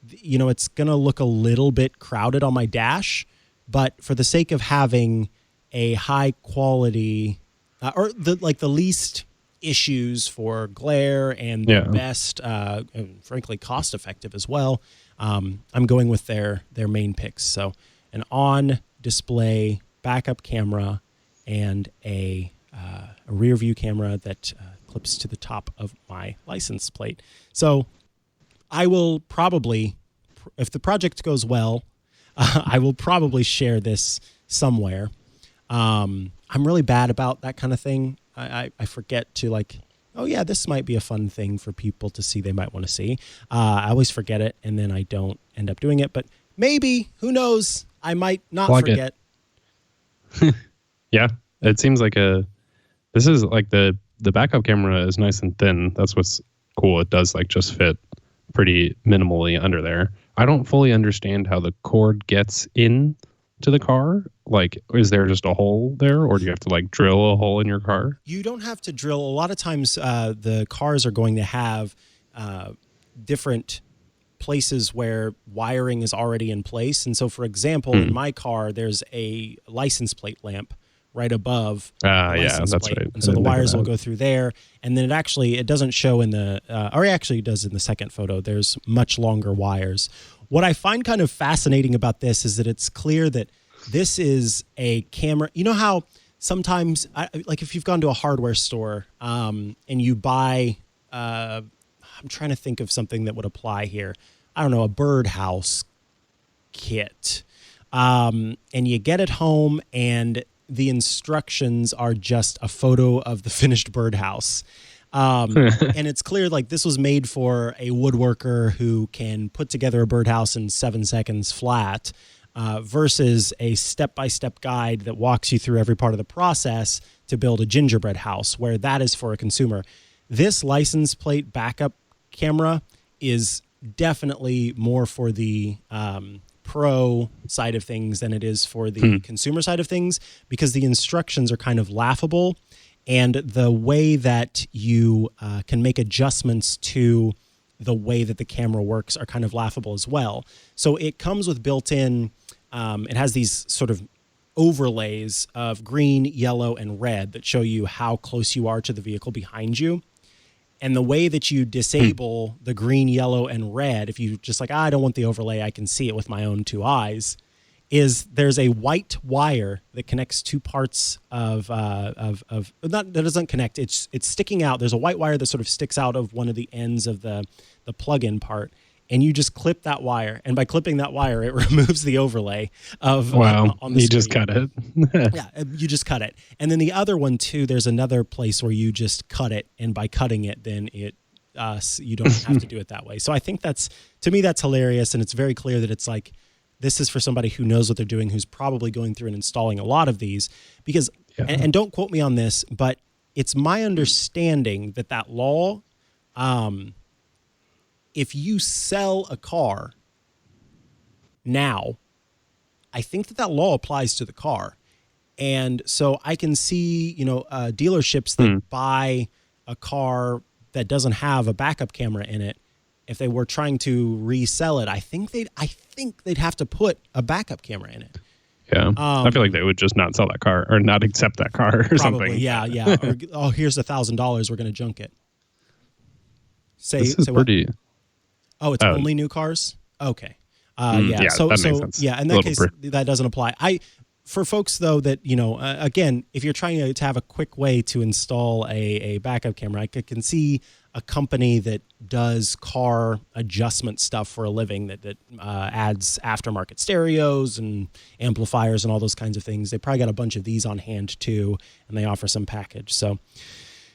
it's going to look a little bit crowded on my dash, but for the sake of having a high quality or the least issues for glare and the best, and frankly, cost effective as well, I'm going with their main picks. So an on-display backup camera and a rear view camera that clips to the top of my license plate. So I will probably, if the project goes well, I will probably share this somewhere. I'm really bad about that kind of thing. I forget to oh yeah, this might be a fun thing for people to see they might want to see. I always forget it, and then I don't end up doing it. But maybe, who knows, I might not forget. Yeah, it seems like this is like the backup camera is nice and thin. That's what's cool. It does just fit pretty minimally under there. I don't fully understand how the cord gets in to the car. Is there just a hole there, or do you have to drill a hole in your car? You don't have to drill. A lot of times the cars are going to have different places where wiring is already in place. And so, for example, in my car, there's a license plate lamp right above the license plate. Right. And so the wires will go through there. And then it doesn't show in the, or actually it does in the second photo. There's much longer wires. What I find kind of fascinating about this is that it's clear that this is a camera. You know how sometimes, if you've gone to a hardware store and you buy, I'm trying to think of something that would apply here. I don't know, a birdhouse kit. And you get it home and the instructions are just a photo of the finished birdhouse. And it's clear this was made for a woodworker who can put together a birdhouse in 7 seconds flat, versus a step-by-step guide that walks you through every part of the process to build a gingerbread house, where that is for a consumer. This license plate backup camera is definitely more for the pro side of things than it is for the consumer side of things, because the instructions are kind of laughable. And the way that you can make adjustments to the way that the camera works are kind of laughable as well. So it comes with built-in, it has these sort of overlays of green, yellow, and red that show you how close you are to the vehicle behind you. And the way that you disable the green, yellow, and red, if you just I don't want the overlay, I can see it with my own two eyes, is there's a white wire that connects two parts of that doesn't connect. It's sticking out. There's a white wire that sort of sticks out of one of the ends of the plug-in part, and you just clip that wire. And by clipping that wire, it removes the overlay of on the screen. Just cut it. Yeah, you just cut it. And then the other one too, there's another place where you just cut it, and by cutting it, then it you don't have to do it that way. So I think that's hilarious, and it's very clear that it's this is for somebody who knows what they're doing, who's probably going through and installing a lot of these, because, and don't quote me on this, but it's my understanding that law, if you sell a car now, I think that law applies to the car. And so I can see, dealerships that buy a car that doesn't have a backup camera in it. If they were trying to resell it, I think they'd have to put a backup camera in it. Yeah, I feel like they would just not sell that car or not accept that car or something. Yeah. Or, here's $1,000. We're going to junk it. This is pretty. What? Oh, it's only new cars. Okay. So that makes sense. Yeah, in that case, that doesn't apply. For folks though that again, if you're trying to have a quick way to install a backup camera, I can see a company that does car adjustment stuff for a living that adds aftermarket stereos and amplifiers and all those kinds of things. They probably got a bunch of these on hand too, and they offer some package. So,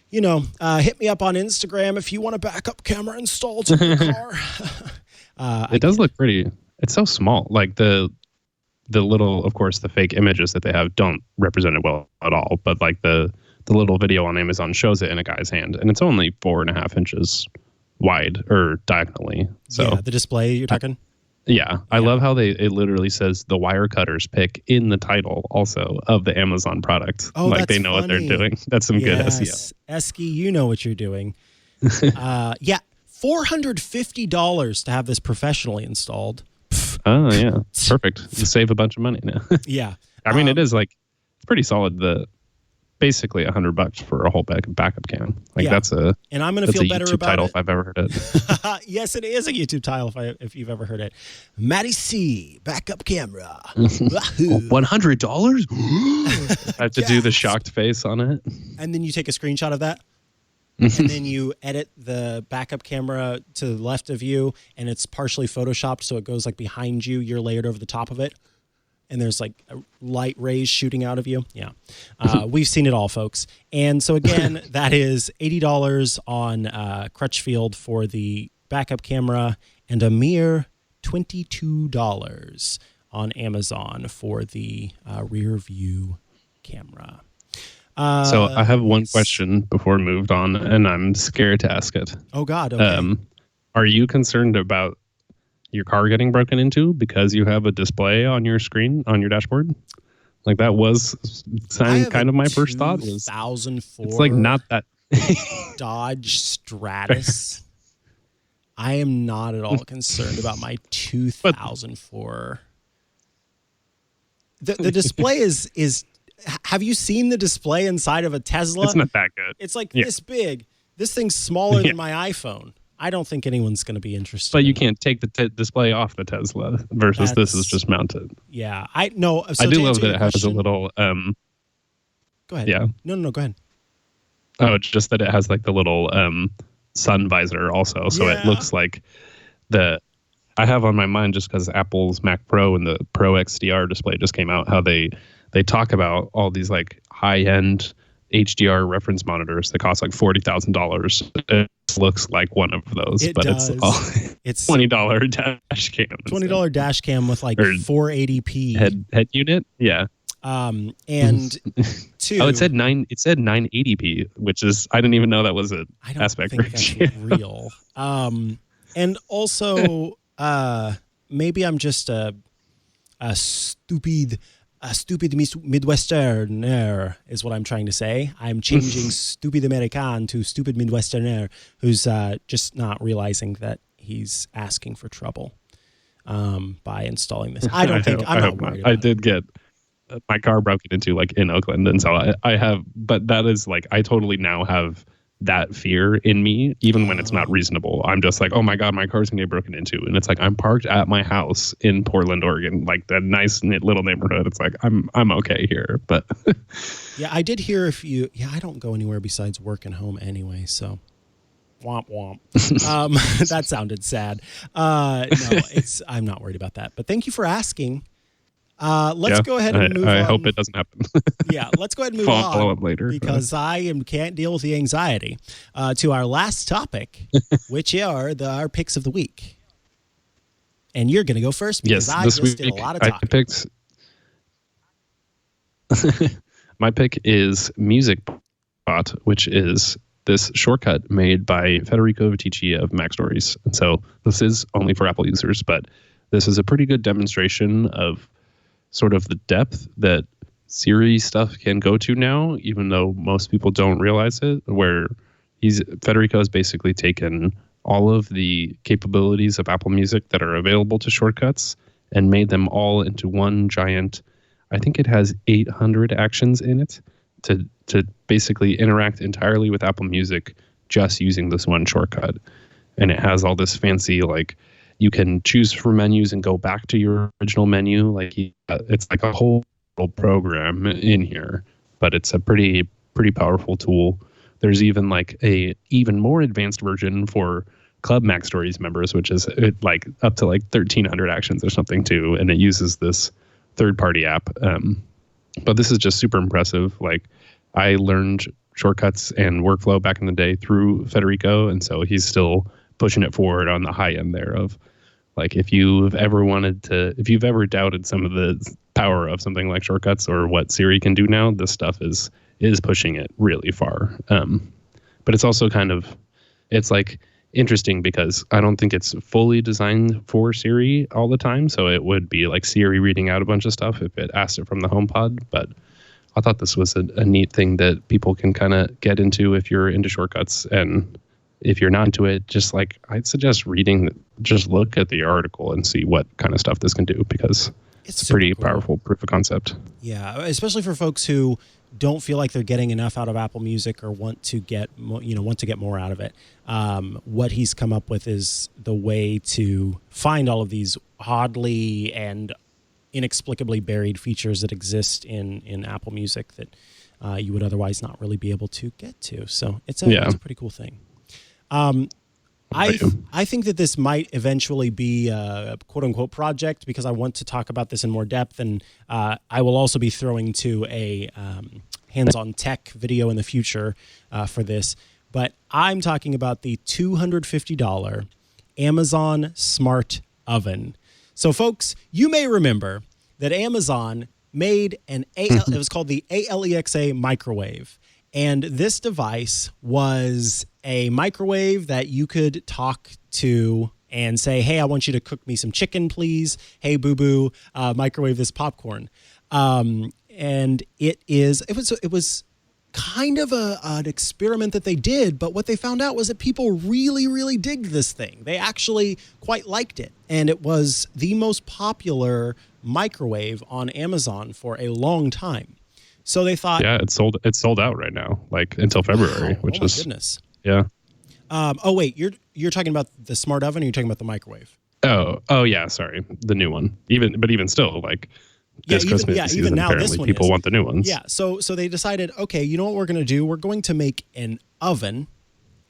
hit me up on Instagram if you want a backup camera installed in your car. It does look pretty. It's so small. The little, of course, the fake images that they have don't represent it well at all. But the little video on Amazon shows it in a guy's hand, and it's only 4.5 inches wide or diagonally. So yeah, the display you're talking. Yeah, I love how it literally says the Wirecutter's pick in the title also of the Amazon product. Oh, like that's they know what they're funny. doing. That's some good SEO. Esky, you know what you're doing. Yeah, $450 to have this professionally installed. Oh yeah, perfect. You save a bunch of money now. Yeah, I mean it is like it's pretty solid. Basically $100 for a whole backup cam. Like that's a and I'm gonna feel better YouTube about title it if I've ever heard it. Yes, it is a YouTube title if you've ever heard it. Matty C backup camera. $100. I have to do the shocked face on it, and then you take a screenshot of that. And then you edit the backup camera to the left of you, and it's partially photoshopped, so it goes like behind you. You're layered over the top of it. And there's like light rays shooting out of you. Yeah. We've seen it all, folks. And so again, that is $80 on Crutchfield for the backup camera and a mere $22 on Amazon for the rear view camera. So I have one question before we moved on, and I'm scared to ask it. Oh, God. Okay. Are you concerned about your car getting broken into because you have a display on your screen on your dashboard? Like that was kind of my first thought. Was 2004 it's like not that Dodge Stratus. I am not at all concerned about my 2004. The display is. Have you seen the display inside of a Tesla? It's not that good. It's like this big. This thing's smaller than my iPhone. I don't think anyone's going to be interested. But you can't take the display off the Tesla versus this is just mounted. Yeah, I know. So I do love that it has a little. Go ahead. Yeah. No. Go ahead. Oh, it's just that it has like the little sun visor also, so it looks like I have on my mind just because Apple's Mac Pro and the Pro XDR display just came out. How they talk about all these like high end HDR reference monitors that cost like $40,000. It looks like one of those, it's $20 dash cam. $20 dash cam with like 480p head unit. Yeah. And two. Oh, it said 980p, which is I didn't even know that was an aspect ratio. That's real. And also maybe I'm just a stupid Midwesterner is what I'm trying to say. I'm changing stupid American to stupid Midwesterner who's just not realizing that he's asking for trouble by installing this. I don't think I'm not worried about it. I did get my car broken into like in Oakland, and so I have, but that is like I totally now have that fear in me, even when it's not reasonable. I'm just like, oh my God, my car's gonna get broken into. And it's like I'm parked at my house in Portland, Oregon, like that nice little neighborhood. It's like I'm okay here. But yeah, I did hear I don't go anywhere besides work and home anyway, so womp womp. That sounded sad. No, I'm not worried about that. But thank you for asking. Let's go ahead and move on. I hope it doesn't happen. Yeah, let's go ahead and move Follow on up later because I can't deal with the anxiety. To our last topic, which are our picks of the week. And you're going to go first because I just did a lot of talking. My pick is MusicBot, which is this shortcut made by Federico Viticci of Mac Stories. And so this is only for Apple users, but this is a pretty good demonstration of sort of the depth that Siri stuff can go to now, even though most people don't realize it, where Federico has basically taken all of the capabilities of Apple Music that are available to shortcuts and made them all into one giant, I think it has 800 actions in it to basically interact entirely with Apple Music just using this one shortcut. And it has all this fancy, like, you can choose from menus and go back to your original menu. Like it's like a whole program in here, but it's a pretty powerful tool. There's even like a even more advanced version for Club Mac Stories members, which is like up to like 1,300 actions or something too, and it uses this third-party app. But this is just super impressive. Like I learned shortcuts and workflow back in the day through Federico, and so he's still pushing it forward on the high end there of like if you've ever doubted some of the power of something like shortcuts or what Siri can do now, this stuff is pushing it really far. But it's also it's like interesting because I don't think it's fully designed for Siri all the time. So it would be like Siri reading out a bunch of stuff if it asked it from the HomePod. But I thought this was a neat thing that people can kind of get into if you're into shortcuts. And if you're not into it, just like I'd suggest just look at the article and see what kind of stuff this can do, because it's a pretty powerful proof of concept. Yeah, especially for folks who don't feel like they're getting enough out of Apple Music or want to get more out of it. What he's come up with is the way to find all of these oddly and inexplicably buried features that exist in Apple Music that you would otherwise not really be able to get to. So it's a pretty cool thing. I think that this might eventually be a quote-unquote project, because I want to talk about this in more depth, and I will also be throwing to a hands-on tech video in the future for this. But I'm talking about the $250 Amazon Smart Oven. So, folks, you may remember that Amazon made it was called the ALEXA microwave. And this device was a microwave that you could talk to and say, hey, I want you to cook me some chicken, please. Hey, boo-boo, microwave this popcorn. And it was kind of an experiment that they did, but what they found out was that people really, really digged this thing. They actually quite liked it. And it was the most popular microwave on Amazon for a long time. So they thought, it's sold out right now, like until February, which is goodness. Yeah. Oh wait, you're talking about the smart oven, or you're talking about the microwave? Oh yeah, sorry, the new one. Even still, like this Christmas season, even now, apparently people want the new ones. Yeah. So they decided, okay, you know what we're going to do? We're going to make an oven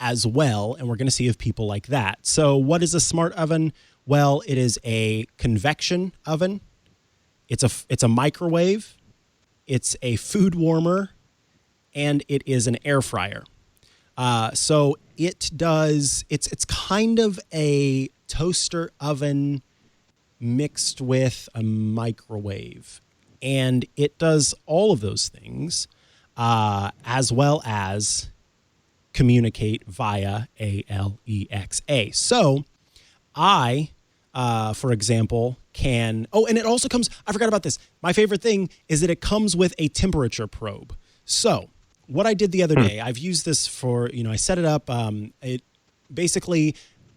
as well, and we're going to see if people like that. So what is a smart oven? Well, it is a convection oven. It's a microwave. It's a food warmer, and it is an air fryer. So it's kind of a toaster oven mixed with a microwave. And it does all of those things, as well as communicate via ALEXA. So I, for example, and it also comes, I forgot about this. My favorite thing is that it comes with a temperature probe. So what I did the other day, I've used this for, I set it up. It basically,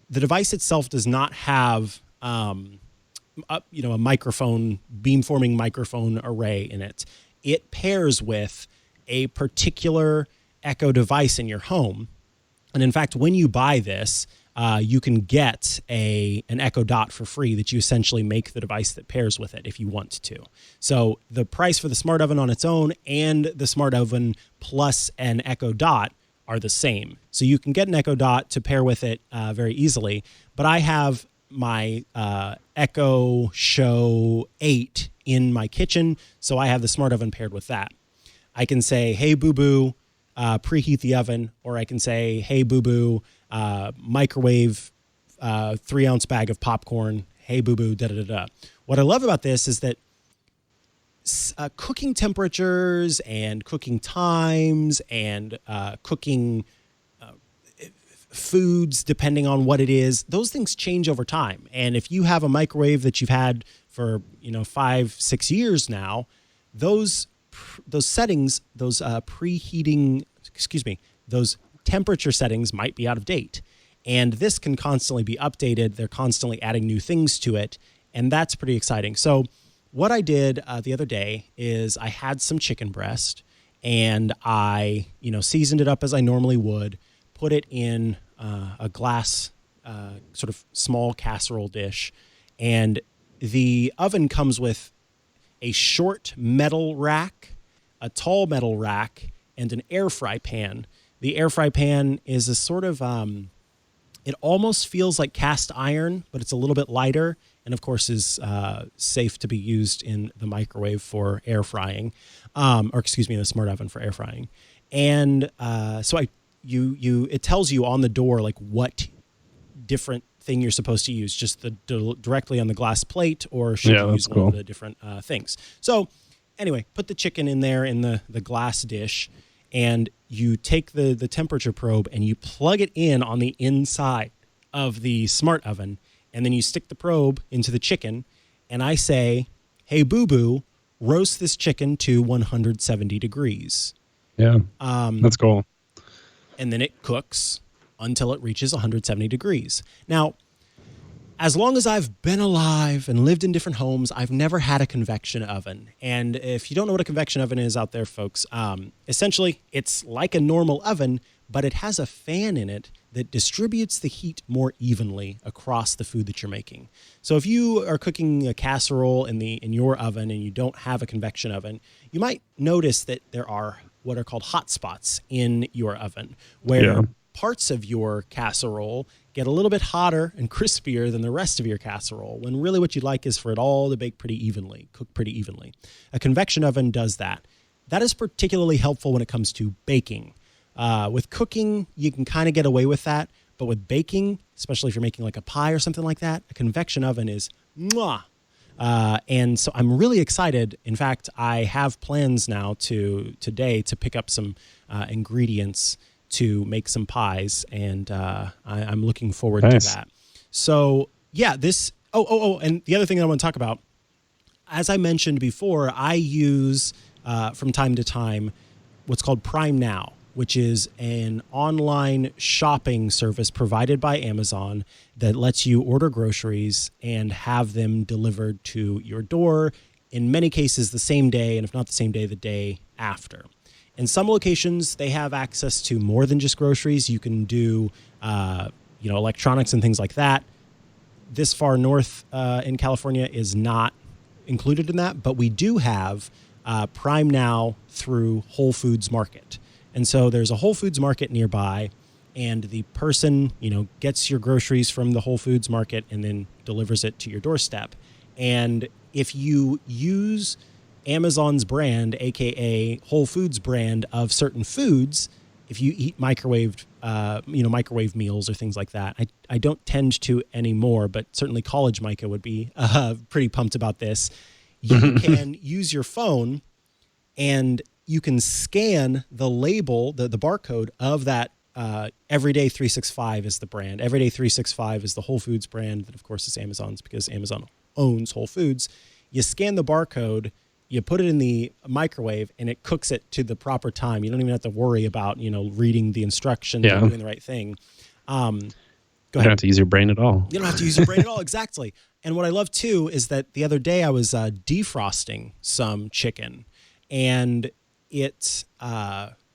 the device itself does not have, a microphone, beamforming microphone array in it. It pairs with a particular Echo device in your home. And in fact, when you buy this, you can get an Echo Dot for free that you essentially make the device that pairs with it if you want to. So the price for the smart oven on its own and the smart oven plus an Echo Dot are the same. So you can get an Echo Dot to pair with it very easily. But I have my Echo Show 8 in my kitchen, so I have the smart oven paired with that. I can say, hey, boo-boo, preheat the oven, or I can say, hey, boo-boo, microwave 3-ounce bag of popcorn. Hey, boo-boo, da-da-da-da. What I love about this is that cooking temperatures and cooking times and cooking foods, depending on what it is, those things change over time. And if you have a microwave that you've had for 5-6 years now, those settings, those those temperature settings might be out of date. And this can constantly be updated. They're constantly adding new things to it. And that's pretty exciting. So what I did the other day is I had some chicken breast, and I, seasoned it up as I normally would, put it in a glass sort of small casserole dish. And the oven comes with a short metal rack, a tall metal rack, and an air fry pan. The air fry pan is a sort of, it almost feels like cast iron, but it's a little bit lighter, and of course is safe to be used in the microwave for air frying, the smart oven for air frying. And so it tells you on the door like what different thing you're supposed to use, just directly on the glass plate, or should you use one of the different things. So anyway, put the chicken in there in the glass dish, and you take the temperature probe and you plug it in on the inside. of the smart oven, and then you stick the probe into the chicken, and I say, hey, boo-boo, roast this chicken to 170 degrees. Yeah, that's cool. And then it cooks until it reaches 170 degrees. Now, as long as I've been alive and lived in different homes, I've never had a convection oven. And if you don't know what a convection oven is out there, folks, essentially it's like a normal oven, but it has a fan in it that distributes the heat more evenly across the food that you're making. So if you are cooking a casserole in your oven and you don't have a convection oven, you might notice that there are what are called hot spots in your oven, where parts of your casserole get a little bit hotter and crispier than the rest of your casserole, when really what you'd like is for it all to bake pretty evenly, cook pretty evenly. A convection oven does that. That is particularly helpful when it comes to baking. With cooking, you can kind of get away with that, but with baking, especially if you're making like a pie or something like that, a convection oven is mwah. And so I'm really excited. In fact, I have plans now today to pick up some ingredients to make some pies, and I'm looking forward to that. So yeah, and the other thing I want to talk about, as I mentioned before, I use from time to time what's called Prime Now, which is an online shopping service provided by Amazon that lets you order groceries and have them delivered to your door, in many cases the same day, and if not the same day, the day after. In some locations, they have access to more than just groceries. You can do, electronics and things like that. This far north in California is not included in that, but we do have Prime Now through Whole Foods Market. And so there's a Whole Foods Market nearby, and the person, gets your groceries from the Whole Foods Market and then delivers it to your doorstep. And if you use Amazon's brand, aka Whole Foods brand of certain foods, if you eat microwave meals or things like that, I don't tend to anymore, but certainly college Mikah would be pretty pumped about this. You can use your phone and you can scan the label, the barcode of that. Everyday 365 is the brand. Everyday 365 is the Whole Foods brand that, of course, is Amazon's, because Amazon owns Whole Foods. You scan the barcode, you put it in the microwave, and it cooks it to the proper time. You don't even have to worry about, reading the instructions or doing the right thing. Go ahead. You don't have to use your brain at all. You don't have to use your brain at all, exactly. And what I love, too, is that the other day I was defrosting some chicken, and it was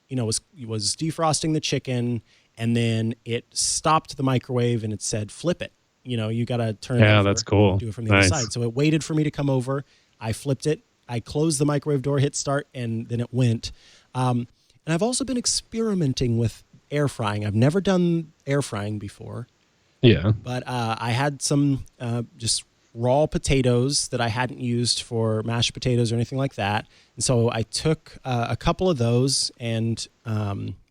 defrosting the chicken, and then it stopped the microwave and it said, flip it. You got to turn it over. That's cool. Do it from the other side. So it waited for me to come over. I flipped it. I closed the microwave door, hit start, and then it went. And I've also been experimenting with air frying. I've never done air frying before. Yeah. But I had some just raw potatoes that I hadn't used for mashed potatoes or anything like that. And so I took a couple of those and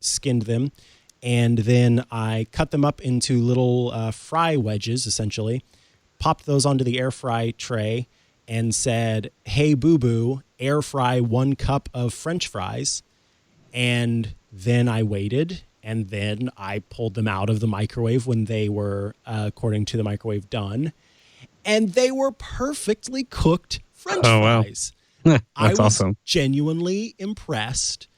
skinned them. And then I cut them up into little fry wedges, essentially, popped those onto the air fry tray and said, hey, boo-boo, air fry 1 cup of French fries. And then I waited, and then I pulled them out of the microwave when they were, according to the microwave, done. And they were perfectly cooked French fries. Wow. I was awesome. Genuinely impressed.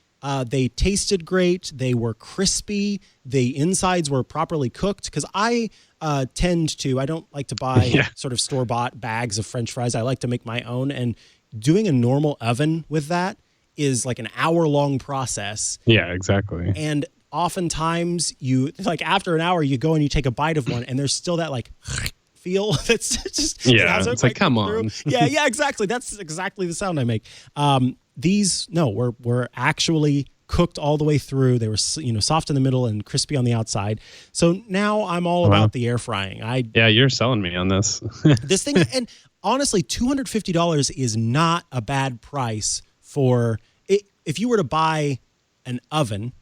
They tasted great. They were crispy. The insides were properly cooked, because I don't like to buy sort of store-bought bags of French fries. I like to make my own, and doing a normal oven with that is like an hour-long process. Yeah, exactly. And oftentimes after an hour, you go and you take a bite of one, and there's still that feel that's just it's like, come on. yeah, exactly. That's exactly the sound I make. These were actually cooked all the way through. They were soft in the middle and crispy on the outside. So now I'm all about the air frying. You're selling me on this. This thing, and honestly, $250 is not a bad price for it. If you were to buy an oven,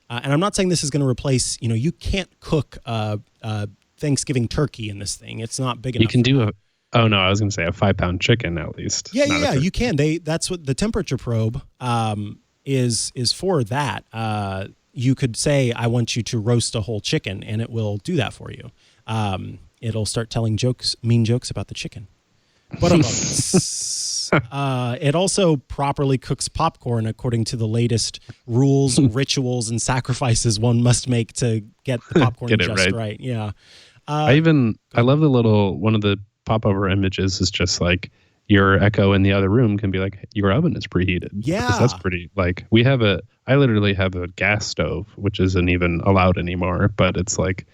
and I'm not saying this is going to replace. You can't cook Thanksgiving turkey in this thing. It's not big enough. You can do I was going to say a 5-pound chicken at least. Yeah, you can. That's what the temperature probe is for. That you could say, I want you to roast a whole chicken, and it will do that for you. it'll start telling mean jokes about the chicken. But it also properly cooks popcorn according to the latest rules, rituals, and sacrifices one must make to get the popcorn just right. Yeah. I love the little one of the pop-over images is just like your Echo in the other room can be like your oven is preheated. Yeah. Because that's pretty like I literally have a gas stove, which isn't even allowed anymore, but it's like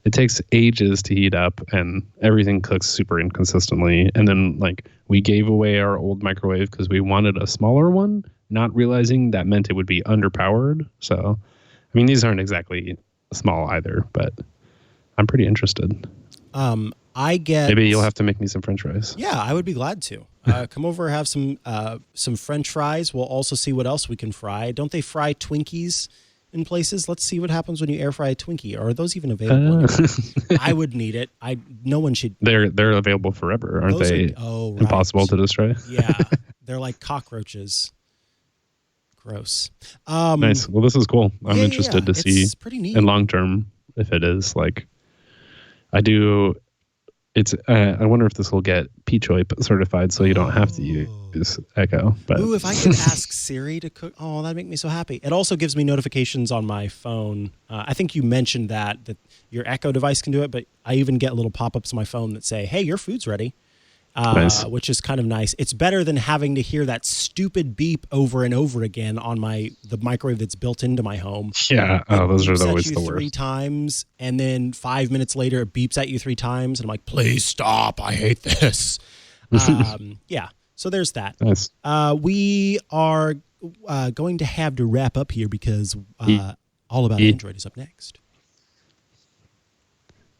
it takes ages to heat up and everything cooks super inconsistently. And then like we gave away our old microwave because we wanted a smaller one, not realizing that meant it would be underpowered. So, I mean, these aren't exactly small either, but I'm pretty interested. Maybe you'll have to make me some French fries. Yeah, I would be glad to. Come over, have some French fries. We'll also see what else we can fry. Don't they fry Twinkies in places? Let's see what happens when you air fry a Twinkie. Are those even available? I would need it. No one should. They're available forever, aren't they? Right. Impossible to destroy. Yeah, they're like cockroaches. Gross. Nice. Well, this is cool. I'm interested to see pretty neat. in long term if it is like I do. It's. I wonder if this will get P-Choip certified, so you don't have to use Echo. But if I could ask Siri to cook, that'd make me so happy. It also gives me notifications on my phone. I think you mentioned that your Echo device can do it, but I even get little pop-ups on my phone that say, "Hey, your food's ready." Nice. Which is kind of nice. It's better than having to hear that stupid beep over and over again on the microwave that's built into my home. Yeah, those are always the worst. 3 times, and then 5 minutes later it beeps at you 3 times, and I'm like, please stop! I hate this. Yeah, so there's that. Nice. We are going to have to wrap up here because All About Android is up next.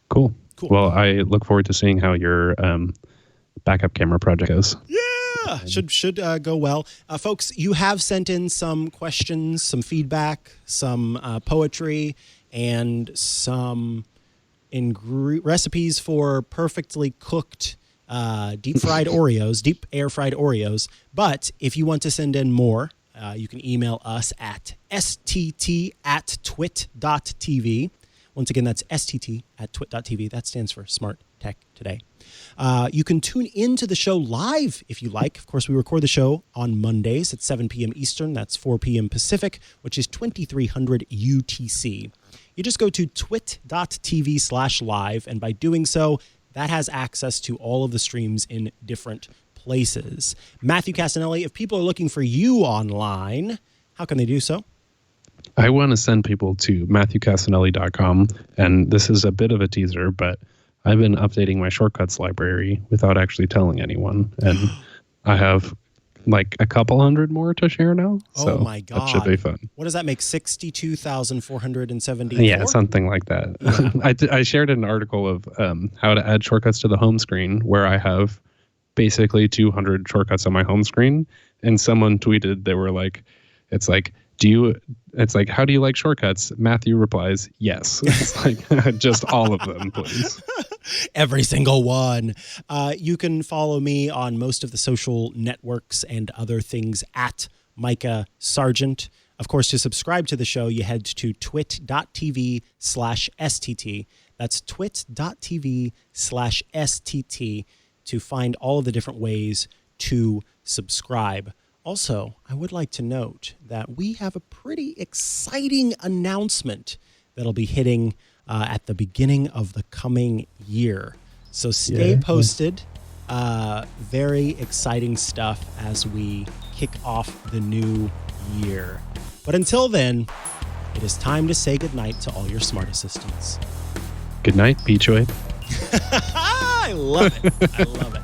Cool. Well, I look forward to seeing how your backup camera project goes. Yeah, should go well. Folks, you have sent in some questions, some feedback, some poetry, and some recipes for perfectly cooked deep air fried Oreos. But if you want to send in more, you can email us at stt@twit.tv. Once again, that's stt@twit.tv. That stands for Smart Tech Today. You can tune into the show live if you like. Of course, we record the show on Mondays at 7 p.m. Eastern. That's 4 p.m. Pacific, which is 2300 UTC. You just go to twit.tv/live, and by doing so, that has access to all of the streams in different places. Matthew Cassinelli, if people are looking for you online, how can they do so? I want to send people to MatthewCassinelli.com, and this is a bit of a teaser, but I've been updating my shortcuts library without actually telling anyone, and I have like a couple hundred more to share now. So oh my God. That should be fun. What does that make? 62,474? Yeah, something like that. Yeah. I shared an article of how to add shortcuts to the home screen where I have basically 200 shortcuts on my home screen, and someone tweeted, they were like, it's like, how do you like shortcuts? Matthew replies, yes. It's like, just all of them, please. Every single one. You can follow me on most of the social networks and other things at Mikah Sargent. Of course, to subscribe to the show, you head to twit.tv/STT. That's twit.tv/STT to find all of the different ways to subscribe. Also, I would like to note that we have a pretty exciting announcement that'll be hitting at the beginning of the coming year. So stay posted. Very exciting stuff as we kick off the new year. But until then, it is time to say goodnight to all your smart assistants. Good night, P-Choip. I love it. I love it.